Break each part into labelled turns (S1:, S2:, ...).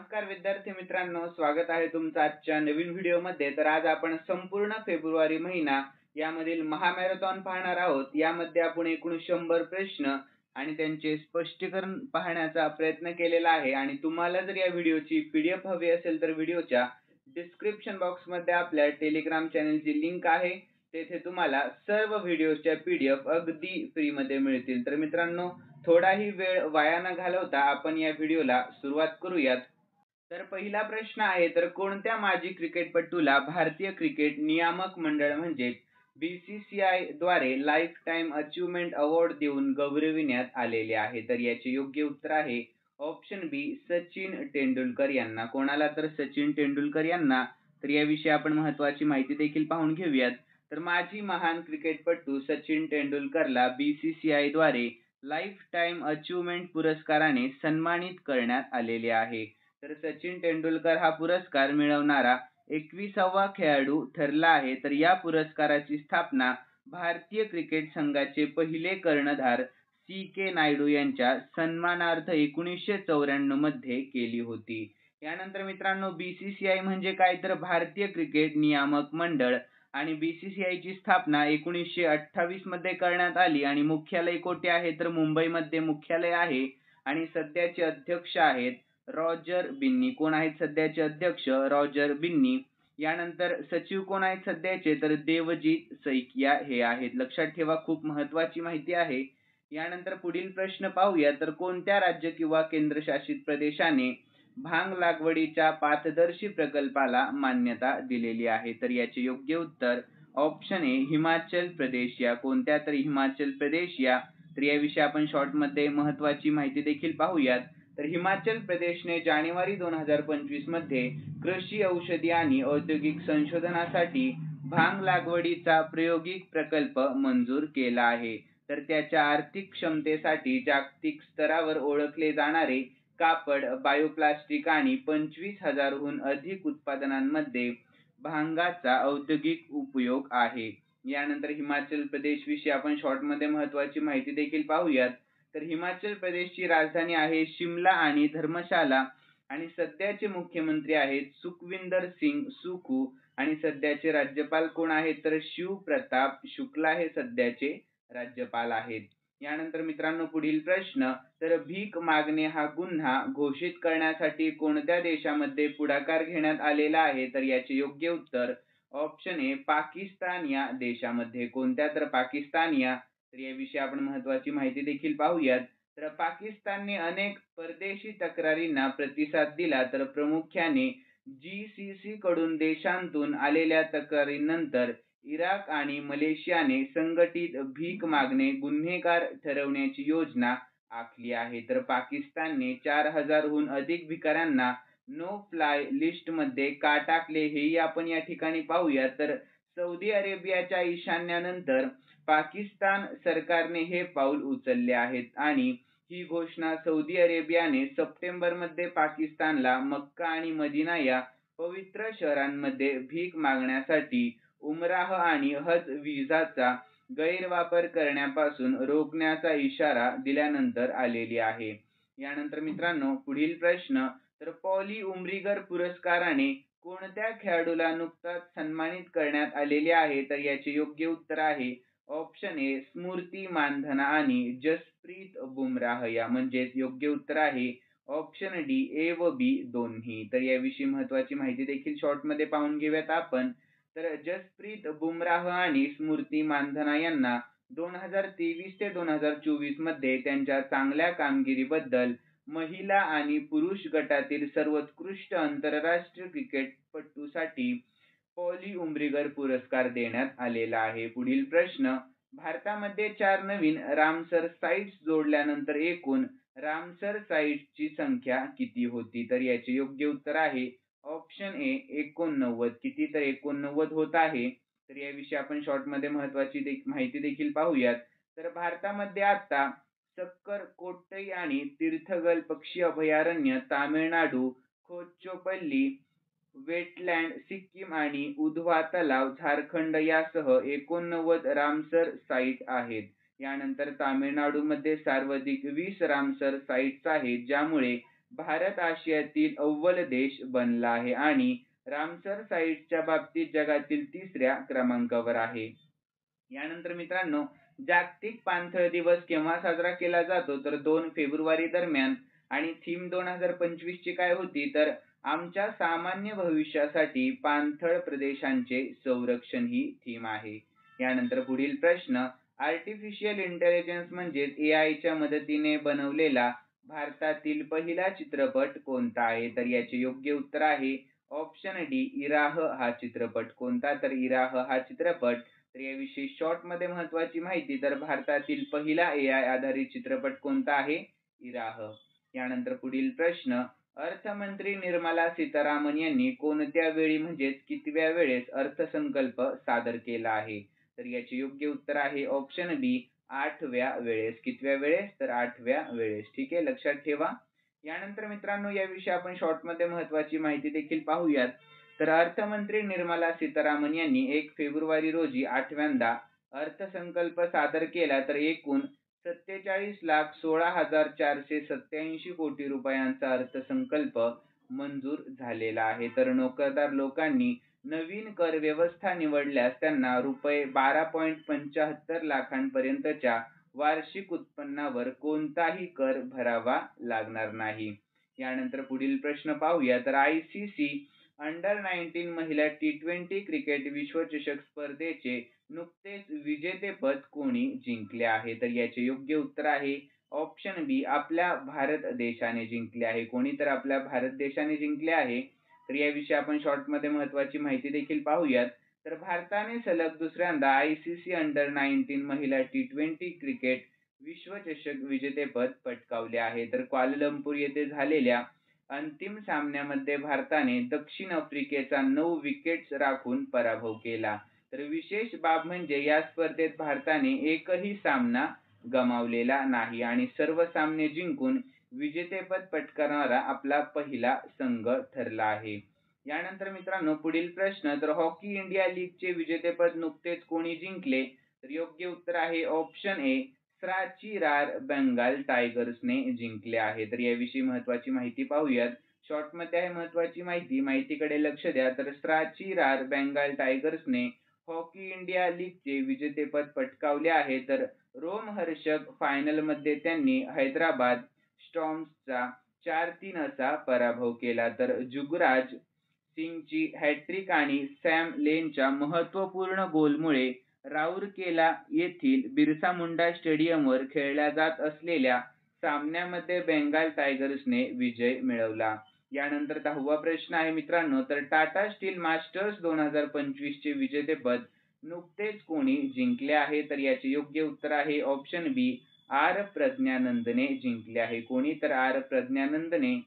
S1: नमस्कार विद्यार्थी मित्रांनो, स्वागत आहे तुमचं आजच्या नवीन व्हिडिओमध्ये। तर आज आपण संपूर्ण फेब्रुवारी महिना यामधील महामॅरेथॉन पाहणार आहोत। यामध्ये आपण एकूण 100 प्रश्न आणि त्यांचे स्पष्टीकरण पाहण्याचा प्रयत्न केलेला आहे। आणि तुम्हाला जर या व्हिडिओची PDF हवी असेल तर व्हिडिओच्या डिस्क्रिप्शन बॉक्समध्ये आपल्या टेलिग्राम चॅनलची लिंक आहे। तेथे तुम्हाला सर्व व्हिडिओच्या PDF अगदी फ्रीमध्ये मिळतील। तर मित्रांनो, थोडाही वेळ वाया न घालवता आपण या व्हिडिओला सुरुवात करूयात। तर पहिला प्रश्न आहे, तर कोणत्या माजी क्रिकेटपटूला भारतीय क्रिकेट नियामक मंडळ म्हणजे BCCI द्वारे लाईफ टाइम अचीवमेंट अवॉर्ड देऊन गौरविण्यात आलेले आहे? तर याचे योग्य उत्तर आहे ऑप्शन बी, सचिन तेंडुलकर यांना। कोणाला? तर सचिन तेंडुलकर यांना। तर याविषयी आपण महत्त्वाची माहिती देखील पाहून घेऊयात। तर माजी महान क्रिकेटपटू सचिन तेंडुलकरला BCCI द्वारे लाईफ टाइम अचीवमेंट पुरस्काराने सन्मानित करण्यात आलेले आहे। तर सचिन तेंडुलकर हा पुरस्कार मिळवणारा 21वा खेळाडू ठरला आहे। तर या पुरस्काराची स्थापना भारतीय क्रिकेट संघाचे पहिले कर्णधार CK नायडू यांच्या सन्मानार्थ 1994 मध्ये केली होती। यानंतर मित्रांनो, BCCI म्हणजे काय? तर भारतीय क्रिकेट नियामक मंडळ। आणि BCCI ची स्थापना 1928 मध्ये करण्यात आली आणि मुख्यालय कोठे आहे? तर मुंबईमध्ये मुख्यालय आहे। आणि सध्याचे अध्यक्ष आहेत रॉजर बिन्नी। कोण आहेत सध्याचे अध्यक्ष? रॉजर बिन्नी। यानंतर सचिव कोण आहेत सध्याचे? तर देवजीत सैकिया हे आहेत। लक्षात ठेवा, खूप महत्त्वाची माहिती आहे। यानंतर पुढील प्रश्न पाहूया, तर कोणत्या राज्य किंवा केंद्रशासित प्रदेशाने भांग लागवडीच्या पाथदर्शी प्रकल्पाला मान्यता दिलेली आहे? तर याचे योग्य उत्तर ऑप्शन ए, हिमाचल प्रदेश या। कोणत्या? तर हिमाचल प्रदेश या। तर याविषयी आपण शॉर्टमध्ये महत्त्वाची माहिती देखील पाहूयात। तर हिमाचल प्रदेशने जानेवारी 2025 मध्ये कृषी औषधी आणि औद्योगिक संशोधनासाठी भांग लागवडीचा प्रायोगिक प्रकल्प मंजूर केला आहे। तर त्याच्या आर्थिक क्षमतेसाठी जागतिक स्तरावर ओळखले जाणारे कापड, बायोप्लास्टिक आणि 25,000हून अधिक उत्पादनांमध्ये भांगाचा औद्योगिक उपयोग आहे। यानंतर हिमाचल प्रदेश विषयी आपण शॉर्टमध्ये महत्त्वाची माहिती देखील पाहूयात। तर हिमाचल प्रदेशची राजधानी आहे शिमला आणि धर्मशाला। आणि सध्याचे मुख्यमंत्री आहेत सुखविंदर सिंग सुखू। आणि सध्याचे राज्यपाल कोण आहेत? तर शिवप्रताप शुक्ला हे सध्याचे राज्यपाल आहेत। यानंतर मित्रांनो, पुढील प्रश्न, तर भीक मागणे हा गुन्हा घोषित करण्यासाठी कोणत्या देशामध्ये पुढाकार घेण्यात आलेला आहे? तर याचे योग्य उत्तर ऑप्शन ए, पाकिस्तान या देशामध्ये। कोणत्या? तर पाकिस्तान या। तर याविषयी आपण महत्त्वाची माहिती देखील पाहूयात। तर पाकिस्तानने अनेक परदेशी तक्रारींना प्रतिसाद दिला। तर प्रामुख्याने GCC कडून देशांतून आलेल्या तक्रारींनंतर इराक आणि मलेशियाने संघटित भीक मागणे गुन्हेगार ठरवण्याची योजना आखली आहे। तर पाकिस्तानने 4000हून अधिक भिकाऱ्यांना नो फ्लाय लिस्टमध्ये का टाकले हेही आपण या ठिकाणी पाहूया। तर सौदी अरेबियाच्या ईशान्यानंतर पाकिस्तान सरकारने हे पाऊल उचलले आहेत। आणि ही घोषणा सौदी अरेबियाने सप्टेंबरमध्ये पाकिस्तानला मक्का आणि मदिना या पवित्र शहरांमध्ये भीक मागण्यासाठी उमराह आणि हज व्हिसाचा गैरवापर करण्यापासून रोखण्याचा इशारा दिल्यानंतर आलेली आहे। यानंतर मित्रांनो, पुढील प्रश्न, तर पॉली उमरीगर पुरस्काराने कोणत्या खेळाडूला नुकताच सन्मानित करण्यात आलेले आहे? तर याचे योग्य उत्तर आहे ऑप्शन ए, स्मृती मानधना आणि जसप्रीत बुमराह या। म्हणजे योग्य उत्तर आहे ऑप्शन डी, ए व बी दोन्ही। तर याविषयी महत्त्वाची माहिती देखील शॉर्टमध्ये पाहून घेऊयात आपण। तर जसप्रीत बुमराह आणि स्मृती मानधना यांना 2023 ते 2024 मध्ये त्यांच्या चांगल्या कामगिरीबद्दल महिला आणि पुरुष गटातील सर्वोत्कृष्ट आंतरराष्ट्रीय क्रिकेटपटूसाठी पॉली उमरीगर पुरस्कार देण्यात आलेला आहे। पुढील प्रश्न, भारतामध्ये 4 नवीन रामसर साइट्स जोडल्यानंतर एकूण रामसर साइट्सची संख्या किती होती? तर याचे योग्य उत्तर आहे ऑप्शन ए, 89। किती? तर 89 होत आहे। तर याविषयी आपण शॉर्टमध्ये महत्त्वाची माहिती देखील पाहूयात। तर भारतामध्ये आता सक्कर कोट्टई आणि तीर्थगल पक्षी अभयारण्य, तामिळनाडू खोच्चोपल्ली वेटलँड, सिक्कीम आणि उधवा तलाव झारखंड यासह 89 रामसर साइट आहेत। यानंतर तामिळनाडूमध्ये सर्वाधिक 20 रामसर साइट्स आहेत, ज्यामुळे भारत आशियातील अव्वल देश बनला आहे आणि रामसर साइट्सच्या बाबतीत जगातील 3ऱ्या क्रमांकावर आहे. यानंतर मित्रांनो, जागतिक पाणथळ दिवस केव्हा साजरा केला जातो तर 2 फेब्रुवारी दरम्यान आणि थीम 2025 ची काय होती तर आमच्या सामान्य भविष्यासाठी पाणथळ प्रदेशांचे संरक्षण ही थीम आहे. यानंतर पुढील प्रश्न, आर्टिफिशियल इंटेलिजन्स म्हणजेच AI च्या मदतीने बनवलेला भारतातील पहिला चित्रपट कोणता आहे तर याचे योग्य उत्तर आहे ऑप्शन डी इराह हा चित्रपट. कोणता तर इराह हा चित्रपट. तर याविषयी शॉर्ट मध्ये महत्वाची माहिती तर भारतातील पहिला AI आधारित चित्रपट कोणता आहे इराह. यानंतर पुढील प्रश्न, अर्थमंत्री निर्मला सीतारामन यांनी कोणत्या वेळी म्हणजेच कितव्या वेळेस अर्थसंकल्प सादर केला आहे तर याचे योग्य उत्तर आहे ऑप्शन बी 8व्या वेळेस. कितव्या वेळेस तर 8व्या वेळेस. ठीक आहे, लक्षात ठेवा. यानंतर मित्रांनो, याविषयी आपण शॉर्ट मध्ये महत्वाची माहिती देखील पाहूयात. तर अर्थमंत्री निर्मला सीतारामन यांनी 1 फेब्रुवारी रोजी 8व्यांदा अर्थसंकल्प सादर केला तर एकूण 47,16,487 कोटी रुपयांचा अर्थसंकल्प मंजूर झालेला आहे. तर नोकरदार लोकांनी नवीन कर व्यवस्था निवडल्यास त्यांना रुपये 12.75 लाखांपर्यंतच्या वार्षिक उत्पन्नावर कोणताही कर भरावा लागणार नाही. यानंतर पुढील प्रश्न पाहूया. तर ICC अंडर-19 महिला T20 क्रिकेट विश्वचषक स्पर्धेचे नुकतेच विजेतेपद कोणी जिंकले आहे तर याचे योग्य उत्तर आहे ऑप्शन बी आपल्या भारत देशाने जिंकले आहे. कोणी तर आपल्या भारत देशाने जिंकले आहे. तर याविषयी आपण शॉर्ट मध्ये महत्वाची माहिती देखील पाहूयात. तर भारताने सलग दुसऱ्यांदा ICC अंडर-19 महिला T20 क्रिकेट विश्वचषक विजेतेपद पटकावले आहे. तर क्वालालंपूर येथे झालेल्या अंतिम सामन्यामध्ये भारताने दक्षिण आफ्रिकेचा 9 विकेट्स राखून पराभव केला. तर विशेष बाब म्हणजे या स्पर्धेत भारताने एकही सामना गमावलेला नाही आणि सर्व सामने जिंकून विजेतेपद पटकावणारा आपला पहिला संघ ठरला आहे. यानंतर मित्रांनो, पुढील प्रश्न, तर हॉकी इंडिया लीगचे विजेतेपद नुकतेच कोणी जिंकले तर योग्य उत्तर आहे ऑप्शन ए सांची रार बेंगाल टायगर्सने जिंकले आहे. तर याविषयी महत्वाची माहिती पाहूयात. शॉर्ट मध्ये आहे महत्वाची माहिती, माहितीकडे लक्ष द्या. तर सांची रार बेंगाल टायगर्सने हॉकी इंडिया लीगचे विजेतेपद पटकावले आहे. तर रोमहर्षक फायनल मध्ये त्यांनी हैदराबाद स्टॉर्म्सचा 4-3 असा पराभव केला. तर जुगराज सिंगची हॅट्रिक आणि सॅम लेनच्या महत्त्वपूर्ण गोलमुळे राऊरकेला येथील बिरसा मुंडा स्टेडियमवर खेळल्या जात असलेल्या सामन्यामध्ये बेंगाल टायगर्सने विजय मिळवला. यानंतर 10वा प्रश्न आहे मित्रांनो, तर टाटा स्टील मास्टर्स 2025 चे विजेतेपद नुकतेच कोणी जिंकले आहे तर याचे योग्य उत्तर आहे ऑप्शन बी आर प्रज्ञानंदने जिंकले आहे. कोणी तर आर प्रज्ञानंदने.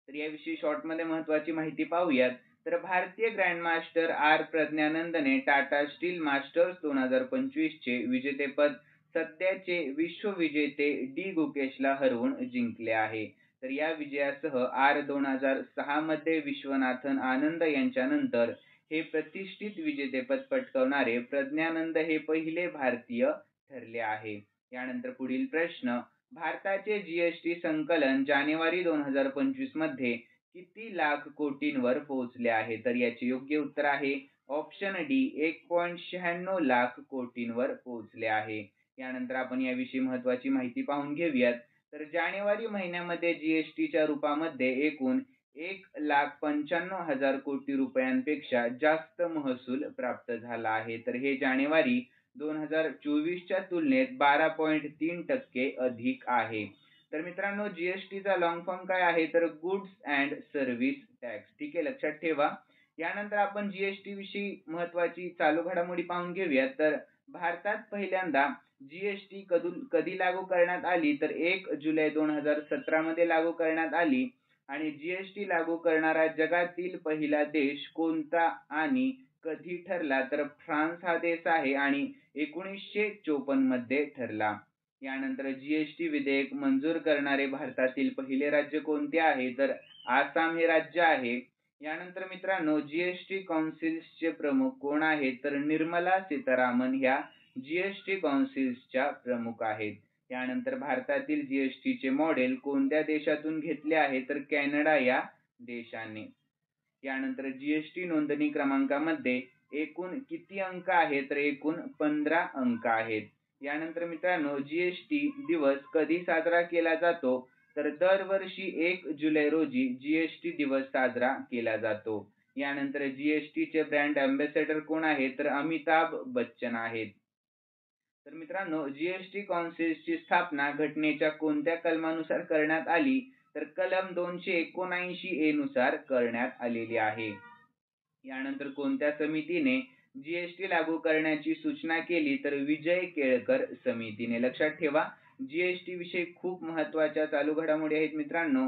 S1: तर याविषयी शॉर्ट मध्ये महत्वाची माहिती पाहूयात. तर भारतीय ग्रँडमास्टर आर प्रज्ञानंदने टाटा स्टील मास्टर्स 2025 चे विजेतेपद सध्याचे विश्वविजेते डी गुकेशला हरवून जिंकले आहे. तर या विजयासह आर 2006 मध्ये विश्वनाथन आनंद यांच्यानंतर हे प्रतिष्ठित विजेतेपद पटकावणारे प्रज्ञानंद हे पहिले भारतीय ठरले आहे. यानंतर पुढील प्रश्न, भारताचे GST संकलन जानेवारी 2025 मध्ये किती लाख कोटींवर पोहोचले आहे तर याचे योग्य उत्तर आहे ऑप्शन डी 1.96 लाख कोटींवर पोहोचले आहे. यानंतर आपण याविषयी महत्वाची माहिती पाहून घेऊयात. तर जानेवारी महिन्यामध्ये GSTच्या रूपामध्ये एकूण 1,95,000 कोटी रुपयांपेक्षा जास्त महसूल प्राप्त झाला आहे. तर हे जानेवारी 2024च्या तुलनेत 12.3% अधिक आहे. तर मित्रांनो, GSTचा लॉंग फॉर्म काय आहे तर गुड्स अँड सर्व्हिस टॅक्स. ठीक आहे, लक्षात ठेवा. यानंतर आपण GST विषयी महत्वाची चालू घडामोडी पाहून घेऊयात. तर भारतात पहिल्यांदा GST कधी लागू करण्यात आली तर 1 जुलै 2017 मध्ये लागू करण्यात आली आणि GST लागू करणारा जगातील पहिला देश कोणता आणि कधी ठरला तर फ्रान्स हा देश आहे आणि 1954 मध्ये ठरला. यानंतर GST विधेयक मंजूर करणारे भारतातील पहिले राज्य कोणते आहे तर आसाम हे राज्य आहे. यानंतर मित्रांनो, GST काउन्सिलचे प्रमुख कोण आहेत तर निर्मला सीतारामन ह्या GST काउन्सिलच्या प्रमुख आहेत. यानंतर भारतातील जीएसटीचे मॉडेल कोणत्या देशातून घेतले आहे तर कॅनडा या देशाने. यानंतर जीएसटी नोंदणी क्रमांकामध्ये एकूण किती अंक आहेत तर एकूण 15 अंक आहेत. यानंतर मित्रांनो, जीएसटी दिवस कधी साजरा केला जातो तर दरवर्षी 1 जुलै रोजी जीएसटी दिवस साजरा केला जातो. यानंतर जीएसटीचे ब्रँड अँबॅसेडर कोण आहे तर अमिताभ बच्चन आहेत. तर मित्रांनो, जीएसटी कौन्सिलची स्थापना घटनेच्या कोणत्या कलमानुसार करण्यात आली तर कलम 279A नुसार करण्यात आलेली आहे. यानंतर कोणत्या समितीने जीएसटी लागू करण्याची सूचना केली तर विजय केळकर समितीने. लक्षात ठेवा, जीएसटी विषयी खूप महत्त्वाच्या चालू घडामोडी आहेत मित्रांनो.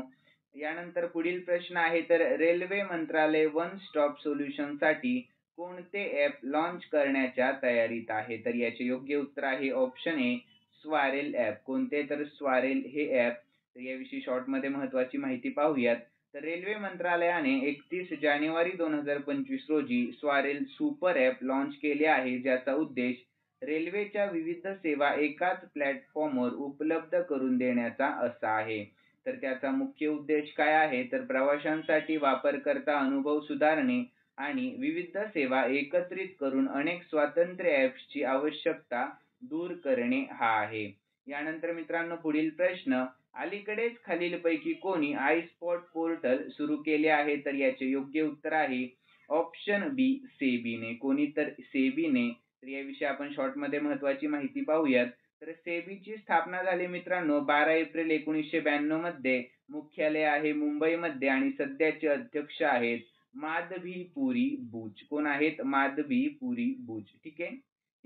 S1: यानंतर पुढील प्रश्न आहे तर रेल्वे मंत्रालय वन स्टॉप सोल्युशन साठी कोणते ॲप लॉन्च करण्याच्या तयारीत आहे तर याचे योग्य उत्तर आहे ऑप्शन ए स्वारेल ॲप. कोणते तर स्वारेल हे ॲप. तर याविषयी शॉर्टमध्ये महत्त्वाची माहिती पाहूयात. तर रेल्वे मंत्रालयाने 31 जानेवारी 2025 रोजी स्वारेल सुपर ॲप लॉन्च केले आहे, ज्याचा उद्देश रेल्वेच्या विविध सेवा एकाच प्लॅटफॉर्मवर उपलब्ध करून देण्याचा असा आहे. तर त्याचा मुख्य उद्देश काय आहे तर प्रवाशांसाठी वापरकर्ता अनुभव सुधारणे आणि विविध सेवा एकत्रित करून अनेक स्वतंत्र ॲप्सची आवश्यकता दूर करणे हा आहे. यानंतर मित्रांनो, पुढील प्रश्न, अलीकडेच खालीलपैकी कोणी आय स्पॉट पोर्टल सुरू केले आहे तर याचे योग्य उत्तर आहे ऑप्शन बी सेबीने. कोणी तर सेबीने. तर याविषयी आपण शॉर्टमध्ये महत्त्वाची माहिती पाहूयात. तर सेबीची स्थापना झाली मित्रांनो 12 एप्रिल 1992 मध्ये. मुख्यालय आहे मुंबईमध्ये आणि सध्याचे अध्यक्ष आहेत माधवीपुरी बुच. कोण आहेत? माधवीपुरी बुच. ठीक आहे.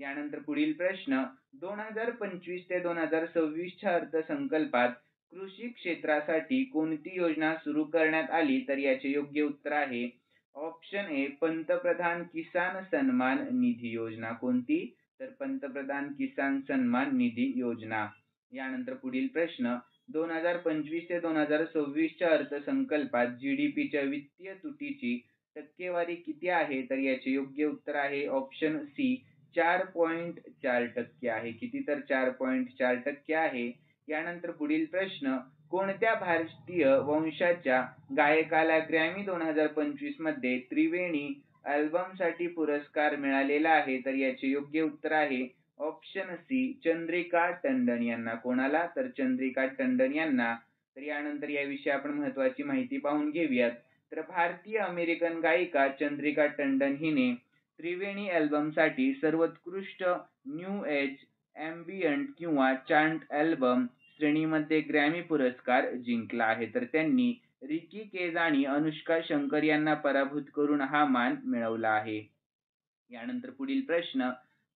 S1: यानंतर पुढील प्रश्न, 2025 ते 2026 च्या अर्थसंकल्पात कृषी क्षेत्रासाठी कोणती योजना सुरू करण्यात आली तर याचे योग्य उत्तर आहे ऑप्शन ए पंतप्रधान किसान सन्मान निधी योजना. कोणती? तर पंतप्रधान किसान सन्मान निधी योजना. यानंतर पुढील प्रश्न, 2025 ते 2026 च्या अर्थसंकल्पात जीडीपीच्या वित्तीय तुटीची टक्केवारी किती आहे तर याचे योग्य उत्तर आहे ऑप्शन सी 4.4% आहे. किती? तर 4.4% आहे. यानंतर पुढील प्रश्न, कोणत्या भारतीय वंशाच्या गायकाला ग्रॅमी 2025 मध्ये त्रिवेणी अल्बमसाठी पुरस्कार मिळालेला आहे तर याचे योग्य उत्तर आहे ऑप्शन सी चंद्रिका टंडन यांना. कोणाला? तर चंद्रिका टंडन यांना. तर यानंतर याविषयी आपण महत्त्वाची माहिती पाहून घेऊयात. तर भारतीय अमेरिकन गायिका चंद्रिका टंडन हिने त्रिवेणी अल्बमसाठी सर्वोत्कृष्ट न्यू एज ॲम्बियंट किंवा चांट अल्बम श्रेणीमध्ये ग्रॅमी पुरस्कार जिंकला आहे. तर त्यांनी रिकी केज आणि अनुष्का शंकर यांना पराभूत करून हा मान मिळवला आहे. यानंतर पुढील प्रश्न,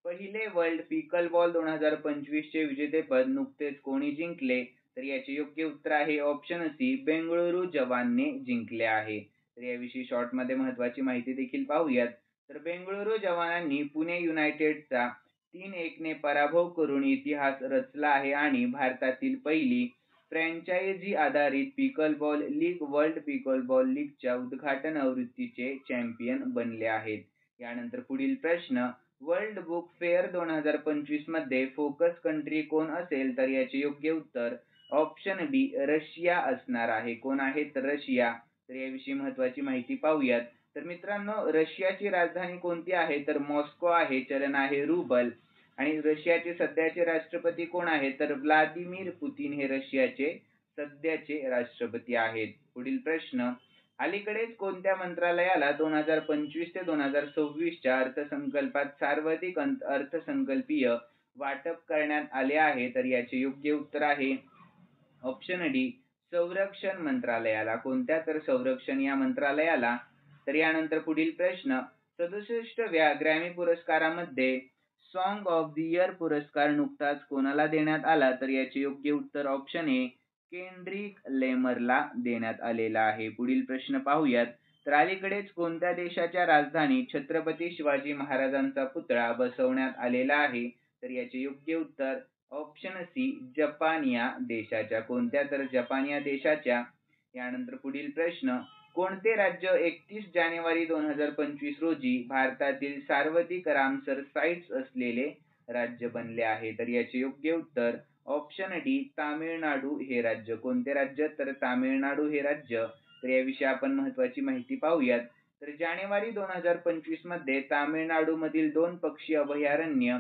S1: पहिले वर्ल्ड पिकलबॉल 2025 चे विजेतेपद नुकतेच कोणी जिंकले तर याचे योग्य उत्तर आहे ऑप्शन सी बेंगळुरू जवानने जिंकले आहे. तर याविषयी शॉर्टमध्ये महत्त्वाची माहिती देखील पाहूयात. तर बेंगळुरू जवानांनी पुणे युनायटेडचा 3-1 ने पराभव करून इतिहास रचला आहे आणि भारतातील पहिली फ्रँचायझी आधारित पिकलबॉल लीग वर्ल्ड पिकलबॉल लीगच्या उद्घाटन आवृत्तीचे चॅम्पियन बनले आहेत. यानंतर पुढील प्रश्न, वर्ल्ड बुक फेअर 2025 मध्ये फोकस कंट्री कोण असेल तर याचे योग्य उत्तर ऑप्शन बी रशिया असणार आहे. कोण आहे? तर रशिया. तर याविषयी महत्त्वाची माहिती पाहूयात. तर मित्रांनो, रशियाची राजधानी कोणती आहे तर मॉस्को आहे. चलन आहे रुबल. आणि रशियाचे सध्याचे राष्ट्रपती कोण आहेत तर व्लादिमीर पुतिन हे रशियाचे सध्याचे राष्ट्रपती आहेत. पुढील प्रश्न, अलीकडेच कोणत्या मंत्रालयाला 2025 ते 2026 च्या अर्थसंकल्पात सर्वाधिक अर्थसंकल्पीय वाटप करण्यात आले आहे तर याचे योग्य उत्तर आहे ऑप्शन डी संरक्षण मंत्रालयाला. कोणत्या? तर संरक्षण या मंत्रालयाला. तर यानंतर पुढील प्रश्न, 67व्या ग्रॅमी पुरस्कारामध्ये सॉन्ग ऑफ द इयर पुरस्कार नुकताच कोणाला देण्यात आला तर याचे योग्य उत्तर ऑप्शन ए केंड्रिक लेमरला देण्यात आलेला आहे. पुढील प्रश्न पाहूयात. तर अलीकडेच कोणत्या देशाच्या राजधानी छत्रपती शिवाजी महाराजांचा पुतळा बसवण्यात आलेला आहे तर याचे योग्य उत्तर ऑप्शन सी जपान या देशाच्या. कोणत्या? तर जपान या देशाच्या. यानंतर पुढील प्रश्न, कोणते राज्य 31 जानेवारी 2025 रोजी भारतातील सर्वाधिक रामसर साइट्स असलेले राज्य बनले आहे तर याचे योग्य उत्तर ऑप्शन डी तामिळनाडू हे राज्य. कोणते राज्य? तर तामिळनाडू हे राज्य. तर याविषयी आपण महत्त्वाची माहिती पाहूयात. तर जानेवारी 2025 मध्ये तामिळनाडूमधील 2 पक्षी अभयारण्य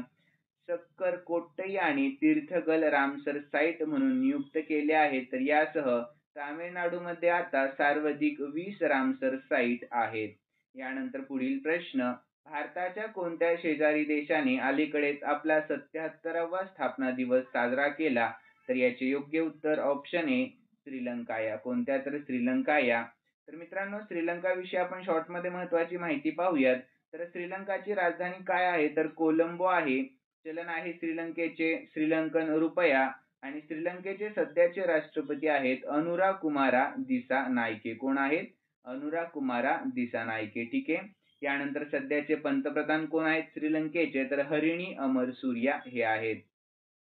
S1: सक्करकोट्टई आणि तीर्थगल रामसर साईट म्हणून नियुक्त केले आहेत. तर यासह तामिळनाडूमध्ये आता सर्वाधिक 20 रामसर साईट आहेत. यानंतर पुढील प्रश्न, भारताच्या कोणत्या शेजारी देशाने अलीकडेच आपला 77वा स्थापना दिवस साजरा केला? तर याचे योग्य उत्तर ऑप्शन ए श्रीलंका या. कोणत्या? तर श्रीलंका या. तर मित्रांनो, श्रीलंका विषयी आपण शॉर्टमध्ये महत्त्वाची माहिती पाहूयात. तर श्रीलंकाची राजधानी काय आहे? तर कोलंबो आहे. चलन आहे श्रीलंकेचे श्रीलंकन रुपया आणि श्रीलंकेचे सध्याचे राष्ट्रपती आहेत अनुराकुमारा दिसानायके. कोण आहेत? अनुराकुमारा दिसानायके. ठीक आहे. यानंतर सध्याचे पंतप्रधान कोण आहेत श्रीलंकेचे? तर हरिणी अमरसूर्या हे आहेत.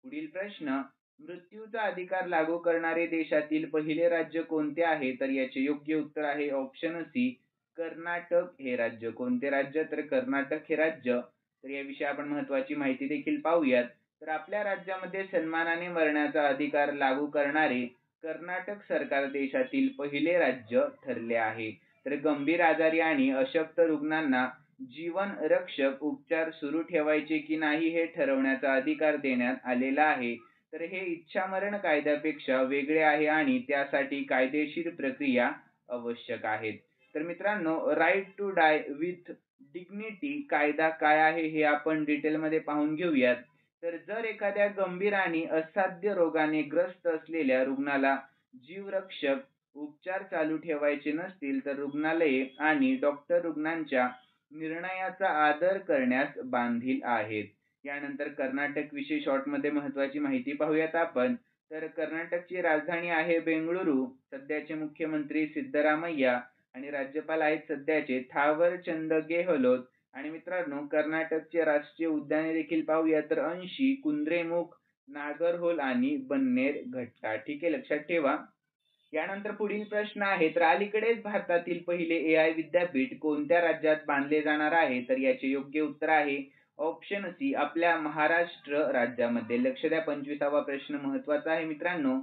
S1: पुढील प्रश्न, मृत्यूचा अधिकार लागू करणारे देशातील पहिले राज्य कोणते आहे? तर याचे योग्य उत्तर आहे ऑप्शन सी कर्नाटक हे राज्य. कोणते राज्य? तर कर्नाटक हे राज्य. तर याविषयी आपण महत्त्वाची माहिती देखील पाहूयात. तर आपल्या राज्यामध्ये सन्मानाने मरण्याचा अधिकार लागू करणारे कर्नाटक सरकार देशातील पहिले राज्य ठरले आहे. तर गंभीर आजारी आणि अशक्त रुग्णांना जीवन रक्षक उपचार सुरू ठेवायचे की नाही हे ठरवण्याचा अधिकार देण्यात आलेला आहे. तर हे इच्छामरण कायद्यापेक्षा वेगळे आहे आणि त्यासाठी कायदेशीर प्रक्रिया आवश्यक आहेत. तर मित्रांनो, right to die with dignity कायदा काय आहे हे आपण डिटेलमध्ये पाहून घेऊयात. तर जर एखाद्या गंभीर आणि असाध्य रोगाने ग्रस्त असलेल्या रुग्णाला जीवरक्षक उपचार चालू ठेवायचे नसतील तर रुग्णालये आणि डॉक्टर रुग्णांच्या निर्णयाचा आदर करण्यास बांधील आहेत. यानंतर कर्नाटक विषयी शॉर्टमध्ये महत्त्वाची माहिती पाहूयात आपण. तर कर्नाटकची राजधानी आहे बेंगळुरू. सध्याचे मुख्यमंत्री सिद्धरामय्या आणि राज्यपाल आहेत सध्याचे थावरचंद गेहलोत. आणि मित्रांनो, कर्नाटकचे राष्ट्रीय उद्याने देखील पाहूया तर अंशी, कुद्रेमुख, नागरहोल आणि बन्नेर घट्टा. ठीक आहे, लक्षात ठेवा. यानंतर पुढील प्रश्न आहे, तर अलीकडेच भारतातील पहिले AI विद्यापीठ कोणत्या राज्यात बांधले जाणार आहे? तर याचे योग्य उत्तर आहे ऑप्शन सी आपल्या महाराष्ट्र राज्यामध्ये. लक्ष द्या, 25वा प्रश्न महत्त्वाचा आहे मित्रांनो.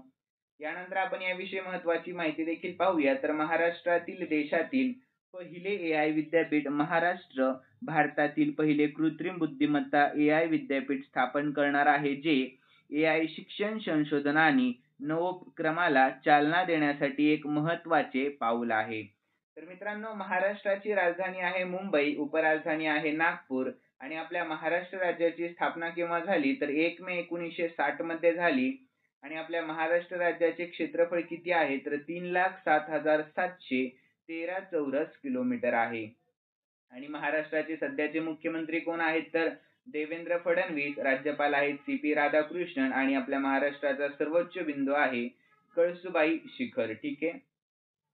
S1: यानंतर आपण याविषयी महत्त्वाची माहिती देखील पाहूया. तर महाराष्ट्रातील देशातील पहिले AI विद्यापीठ महाराष्ट्र भारतातील पहिले कृत्रिम बुद्धिमत्ता AI विद्यापीठ स्थापन करणार आहे, जे AI शिक्षण संशोधन आणि नवोपक्रमाला चालना देण्यासाठी एक महत्त्वाचे पाऊल आहे. तर मित्रांनो, महाराष्ट्राची राजधानी आहे मुंबई, उपराजधानी आहे नागपूर आणि आपल्या महाराष्ट्र राज्याची स्थापना केव्हा झाली? तर 1 मे 1960 मध्ये झाली. आणि आपल्या महाराष्ट्र राज्याचे क्षेत्रफळ किती आहे? तर 3,07,713 चौरस किलोमीटर आहे. आणि महाराष्ट्राचे सध्याचे मुख्यमंत्री कोण आहेत? तर देवेंद्र फडणवीस. राज्यपाल आहेत CP राधाकृष्णन आणि आपल्या महाराष्ट्राचा सर्वोच्च बिंदू आहे कळसुबाई शिखर. ठीक आहे.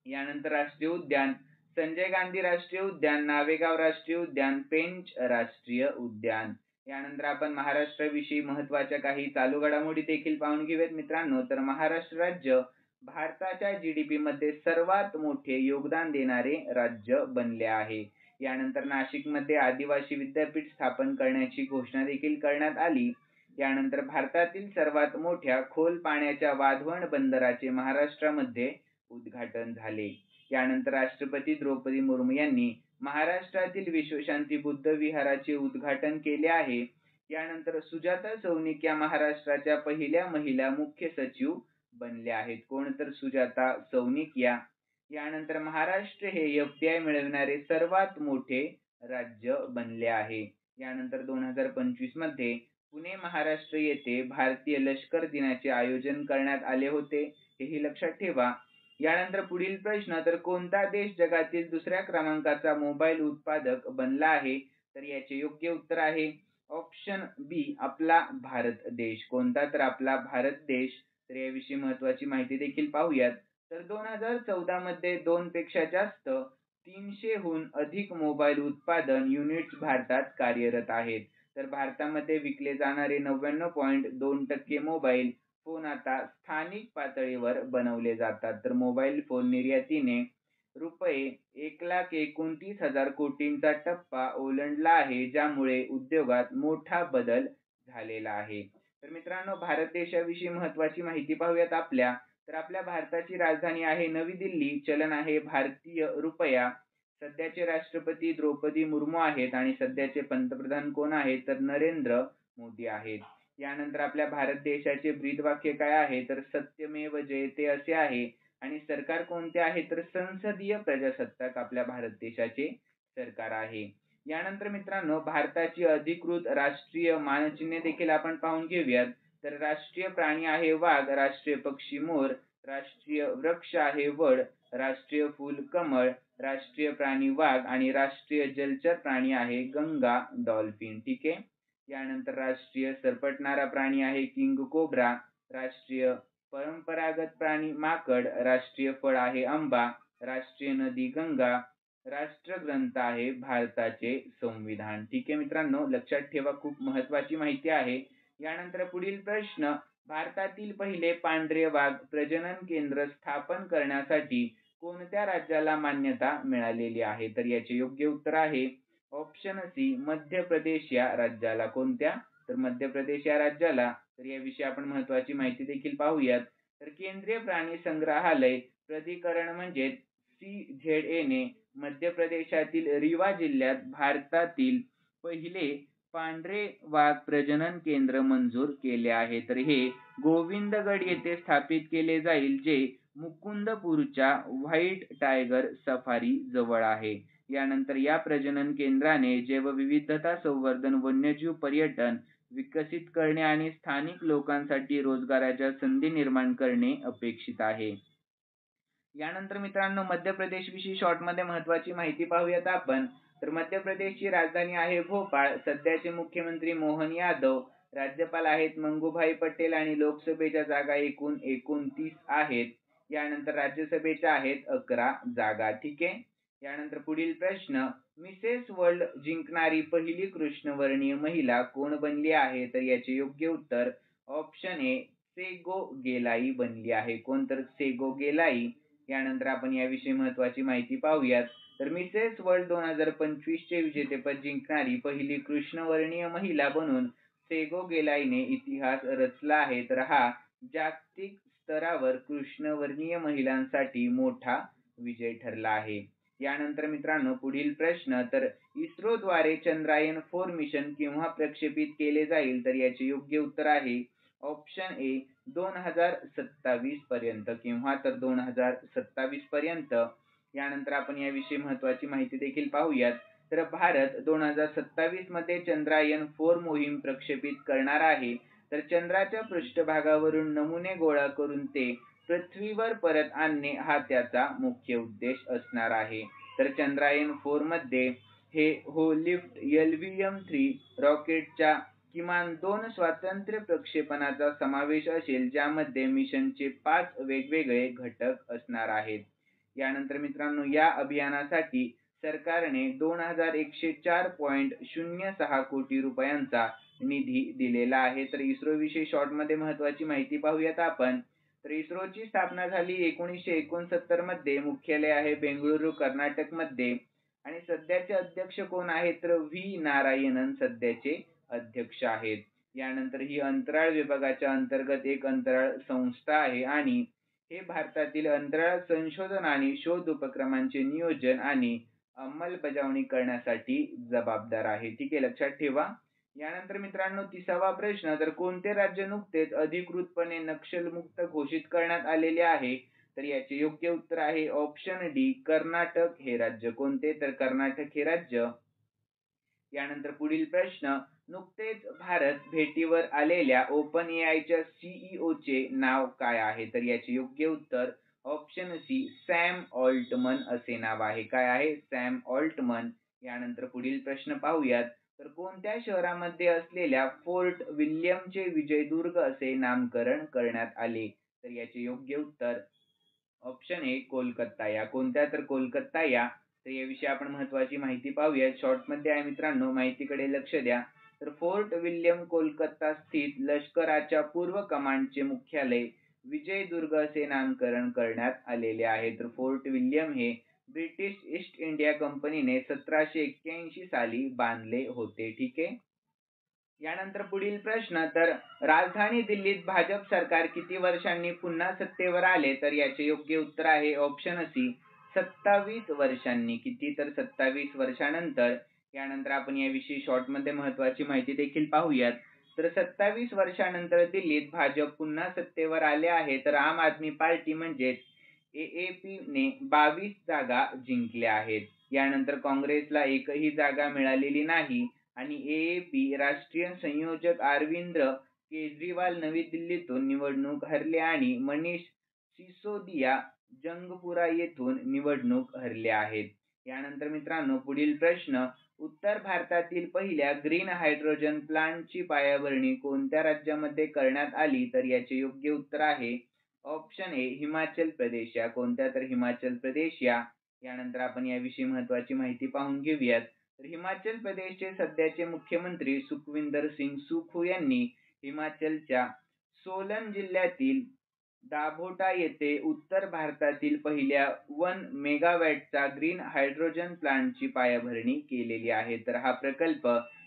S1: यानंतर राष्ट्रीय उद्यान संजय गांधी राष्ट्रीय उद्यान, नावेगाव राष्ट्रीय उद्यान, पेंच राष्ट्रीय उद्यान. यानंतर आपण महाराष्ट्राविषयी महत्त्वाच्या काही चालू घडामोडी देखील पाहून घेऊयात मित्रांनो. तर महाराष्ट्र राज्य भारताच्या GDP मध्ये सर्वात मोठे योगदान देणारे राज्य बनले आहे. यानंतर नाशिकमध्ये आदिवासी विद्यापीठ स्थापन करण्याची घोषणा देखील करण्यात आली. यानंतर भारतातील सर्वात मोठ्या खोल पाण्याच्या वाधवण बंदराचे महाराष्ट्रामध्ये उद्घाटन झाले. यानंतर राष्ट्रपती द्रौपदी मुर्मू यांनी महाराष्ट्रातील विश्वशांती बुद्ध विहाराचे उद्घाटन केले आहे. यानंतर सुजाता सौनिक या महाराष्ट्राच्या पहिल्या महिला मुख्य सचिव बनल्या आहेत. कोण? तर सुजाता सौनिक या. यानंतर महाराष्ट्र हे FDI मिळविणारे सर्वात मोठे राज्य बनले आहे. यानंतर 2025 मध्ये पुणे महाराष्ट्र येथे भारतीय लष्कर दिनाचे आयोजन करण्यात आले होते, हेही लक्षात ठेवा. यानंतर पुढील प्रश्न, तर कोणता देश जगातील दुसऱ्या क्रमांकाचा मोबाईल उत्पादक बनला आहे? तर याचे योग्य उत्तर आहे ऑप्शन बी आपला भारत देश. कोणता? तर आपला भारत देश. तर याविषयी महत्त्वाची माहिती देखील पाहूयात. तर 2014 मध्ये 2 पेक्षा जास्त 300हून अधिक मोबाईल उत्पादन युनिट्स भारतात कार्यरत आहेत. तर भारतामध्ये विकले जाणारे 99.2% मोबाईल फोन आता स्थानिक पातळीवर बनवले जातात. तर मोबाईल फोन निर्यातीने रुपये 1,29,000 कोटींचा टप्पा ओलांडला आहे, ज्यामुळे उद्योगात मोठा बदल झालेला आहे. तर मित्रांनो, भारत देशाविषयी महत्त्वाची माहिती पाहूयात तर आपल्या भारताची राजधानी आहे नवी दिल्ली, चलन आहे भारतीय रुपया, सध्याचे राष्ट्रपती द्रौपदी मुर्मू आहेत आणि सध्याचे पंतप्रधान कोण आहेत तर नरेंद्र मोदी आहेत. यानंतर आपल्या भारत देशाचे ब्रीदवाक्य काय आहे तर सत्यमेव जयते असे आहे आणि सरकार कोणते आहे तर संसदीय प्रजासत्ताक आपल्या भारत देशाचे सरकार आहे. यानंतर मित्रांनो, भारताची अधिकृत राष्ट्रीय मानचिन्हे देखील आपण पाहून घेऊयात. तर राष्ट्रीय प्राणी आहे वाघ, राष्ट्रीय पक्षी मोर, राष्ट्रीय वृक्ष आहे वड, राष्ट्रीय फूल कमळ, राष्ट्रीय प्राणी वाघ आणि राष्ट्रीय जलचर प्राणी आहे गंगा डॉल्फिन. ठीक आहे. यानंतर राष्ट्रीय सरपटणारा प्राणी आहे किंग कोब्रा, राष्ट्रीय परंपरागत प्राणी माकड, राष्ट्रीय फळ आहे आंबा, राष्ट्रीय नदी गंगा, राष्ट्रग्रंथ आहे भारताचे संविधान. ठीक आहे मित्रांनो, लक्षात ठेवा, खूप महत्त्वाची माहिती आहे. यानंतर पुढील प्रश्न, भारतातील पहिले पांढरे वाघ प्रजनन केंद्र स्थापन करण्यासाठी कोणत्या राज्याला मान्यता मिळालेली आहे तर याचे योग्य उत्तर आहे ऑप्शन सी, मध्य प्रदेश या राज्याला. कोणत्या तर मध्य प्रदेश या राज्याला. तर याविषयी आपण महत्त्वाची माहिती देखील पाहूयात. तर केंद्रीय प्राणी संग्रहालय प्राधिकरण म्हणजे CZA ने मध्य प्रदेशातील रीवा जिल्ह्यात भारतातील पहिले पांढरे वाघ प्रजनन केंद्र मंजूर केले आहे. तर हे गोविंदगड येथे स्थापित केले जाईल, जे मुकुंदपूरच्या व्हाईट टायगर सफारी जवळ आहे. यानंतर या प्रजनन केंद्राने जैवविविधता संवर्धन, वन्यजीव पर्यटन विकसित करणे आणि स्थानिक लोकांसाठी रोजगाराच्या संधी निर्माण करणे अपेक्षित आहे. यानंतर मित्रांनो, मध्य प्रदेश विषयी शॉर्ट मध्ये महत्त्वाची माहिती पाहूयात आपण. तर मध्य प्रदेशची राजधानी आहे भोपाळ, सध्याचे मुख्यमंत्री मोहन यादव, राज्यपाल आहेत मंगूभाई पटेल आणि लोकसभेच्या जागा एकूण 29 आहेत. यानंतर राज्यसभेच्या आहेत 11 जागा. ठीक आहे. यानंतर पुढील प्रश्न, मिसेस वर्ल्ड जिंकणारी पहिली कृष्णवर्णीय महिला कोण बनली आहे तर याचे योग्य उत्तर ऑप्शन ए, सेगो गेलाई बनली आहे. कोण तर सेगो गेलाई. यानंतर आपण याविषयी महत्त्वाची माहिती पाहूयात. तर मिसेस वर्ल्ड 2025 चे विजेतेपद जिंकणारी पहिली कृष्णवर्णीय महिला बनून सेगो गेलाईने इतिहास रचला आहे. तर हा जागतिक स्तरावर कृष्णवर्णीय महिलांसाठी मोठा विजय ठरला आहे. यानंतर मित्रांनो, पुढील प्रश्न, तर इस्रोद्वारे चंद्रायन 4 मिशन केव्हा प्रक्षेपित केले जाईल तर याचे योग्य उत्तर आहे ऑप्शन ए, 2027 पर्यंत. केव्हा तर 2027 पर्यंत. यानंतर आपण याविषयी महत्त्वाची माहिती देखील पाहूयात. तर भारत 2027 मध्ये चंद्रायन 4 मोहीम प्रक्षेपित करणार आहे. तर चंद्राच्या पृष्ठभागावरून नमुने गोळा करून ते पृथ्वीवर परत आणणे हा त्याचा मुख्य उद्देश असणार आहे. तर चंद्रायन 4 मध्ये हे लिफ्ट LVM-3 रॉकेटच्या किमान 2 स्वातंत्र्य प्रक्षेपणाचा समावेश असेल, ज्यामध्ये मिशनचे 5 वेगवेगळे घटक असणार आहेत. यानंतर मित्रांनो, या अभियानासाठी सरकारने 2104.06 कोटी रुपयांचा निधी दिलेला आहे. तर इस्रो विषयी शॉर्ट मध्ये महत्त्वाची माहिती पाहूयात आपण. तर इस्रोची स्थापना झाली 1969 मध्ये. मुख्यालय आहे बेंगळुरू, कर्नाटक मध्ये आणि सध्याचे अध्यक्ष कोण आहेत तर व्ही नारायणन सध्याचे अध्यक्ष आहेत. यानंतर ही अंतराळ विभागाच्या अंतर्गत एक अंतराळ संस्था आहे आणि हे भारतातील अंतराळ संशोधन आणि शोध उपक्रमांचे नियोजन आणि अंमलबजावणी करण्यासाठी जबाबदार आहे. ठीक आहे, लक्षात ठेवा. यानंतर मित्रांनो, 30वा प्रश्न, तर कोणते राज्य नुकतेच अधिकृतपणे नक्षलमुक्त घोषित करण्यात आलेले आहे तर याचे योग्य उत्तर आहे ऑप्शन डी, कर्नाटक हे राज्य. कोणते तर कर्नाटक हे राज्य. यानंतर पुढील प्रश्न, नुकतेच भारत भेटीवर आलेल्या ओपन एआयच्या CEO चे नाव काय आहे तर याचे योग्य उत्तर ऑप्शन सी, सॅम ऑल्टमन असे नाव आहे. काय आहे? Sam Altman. यानंतर पुढील प्रश्न पाहूयात. तर कोणत्या शहरामध्ये असलेल्या फोर्ट विल्यमचे विजयदुर्ग असे नामकरण करण्यात आले तर याचे योग्य उत्तर ऑप्शन ए, कोलकाता या. कोणत्या तर कोलकाता या. तर याविषयी आपण महत्त्वाची माहिती पाहूया. शॉर्ट मध्ये आहे मित्रांनो, माहितीकडे लक्ष द्या. तर फोर्ट विल्यम कोलकाता स्थित लष्कराच्या पूर्व कमांडचे मुख्यालय विजयदुर्ग असे नामकरण करण्यात आलेले आहे. तर फोर्ट विल्यम हे ब्रिटिश ईस्ट इंडिया कंपनीने 1781 साली बांधले होते. ठीक आहे. यानंतर पुढील प्रश्न, तर राजधानी दिल्लीत भाजप सरकार किती वर्षांनी पुन्हा सत्तेवर आले? तर याचे योग्य उत्तर आहे ऑप्शन सी, 27 वर्षांनी. किती? तर 27 वर्षानंतर. यानंतर आपण याविषयी शॉर्टमध्ये महत्वाची माहिती देखील पाहूयात. तर 27 वर्षानंतर दिल्लीत भाजप पुन्हा सत्तेवर आले आहे. तर आम आदमी पार्टी म्हणजेच AAP ने 22 जागा जिंकल्या आहेत. यानंतर काँग्रेसला एकही जागा मिळालेली नाही आणि AAP राष्ट्रीय संयोजक अरविंद केजरीवाल नवी दिल्लीतून निवडणूक हरले आणि मनीष सिसोदिया जंगपुरा येथून निवडणूक हरले आहेत. यानंतर मित्रांनो पुढील प्रश्न, उत्तर भारतातील पहिल्या ग्रीन हायड्रोजन प्लांटची पायाभरणी कोणत्या राज्यामध्ये करण्यात आली? तर याचे योग्य उत्तर आहे ऑप्शन ए, हिमाचल प्रदेश. या कोणत्या? तर हिमाचल प्रदेश या. यानंतर आपण याविषयी महत्वाची माहिती पाहून घेऊयात. तर हिमाचल प्रदेशचे सध्याचे मुख्यमंत्री सुखविंदर सिंग सुखू यांनी हिमाचलच्या सोलन जिल्ह्यातील दाभोटा येथे उत्तर भारतातील पहिल्या 1 मेगावॅटचा ग्रीन हायड्रोजन प्लांटची पायाभरणी केलेली आहे. तर हा प्रकल्प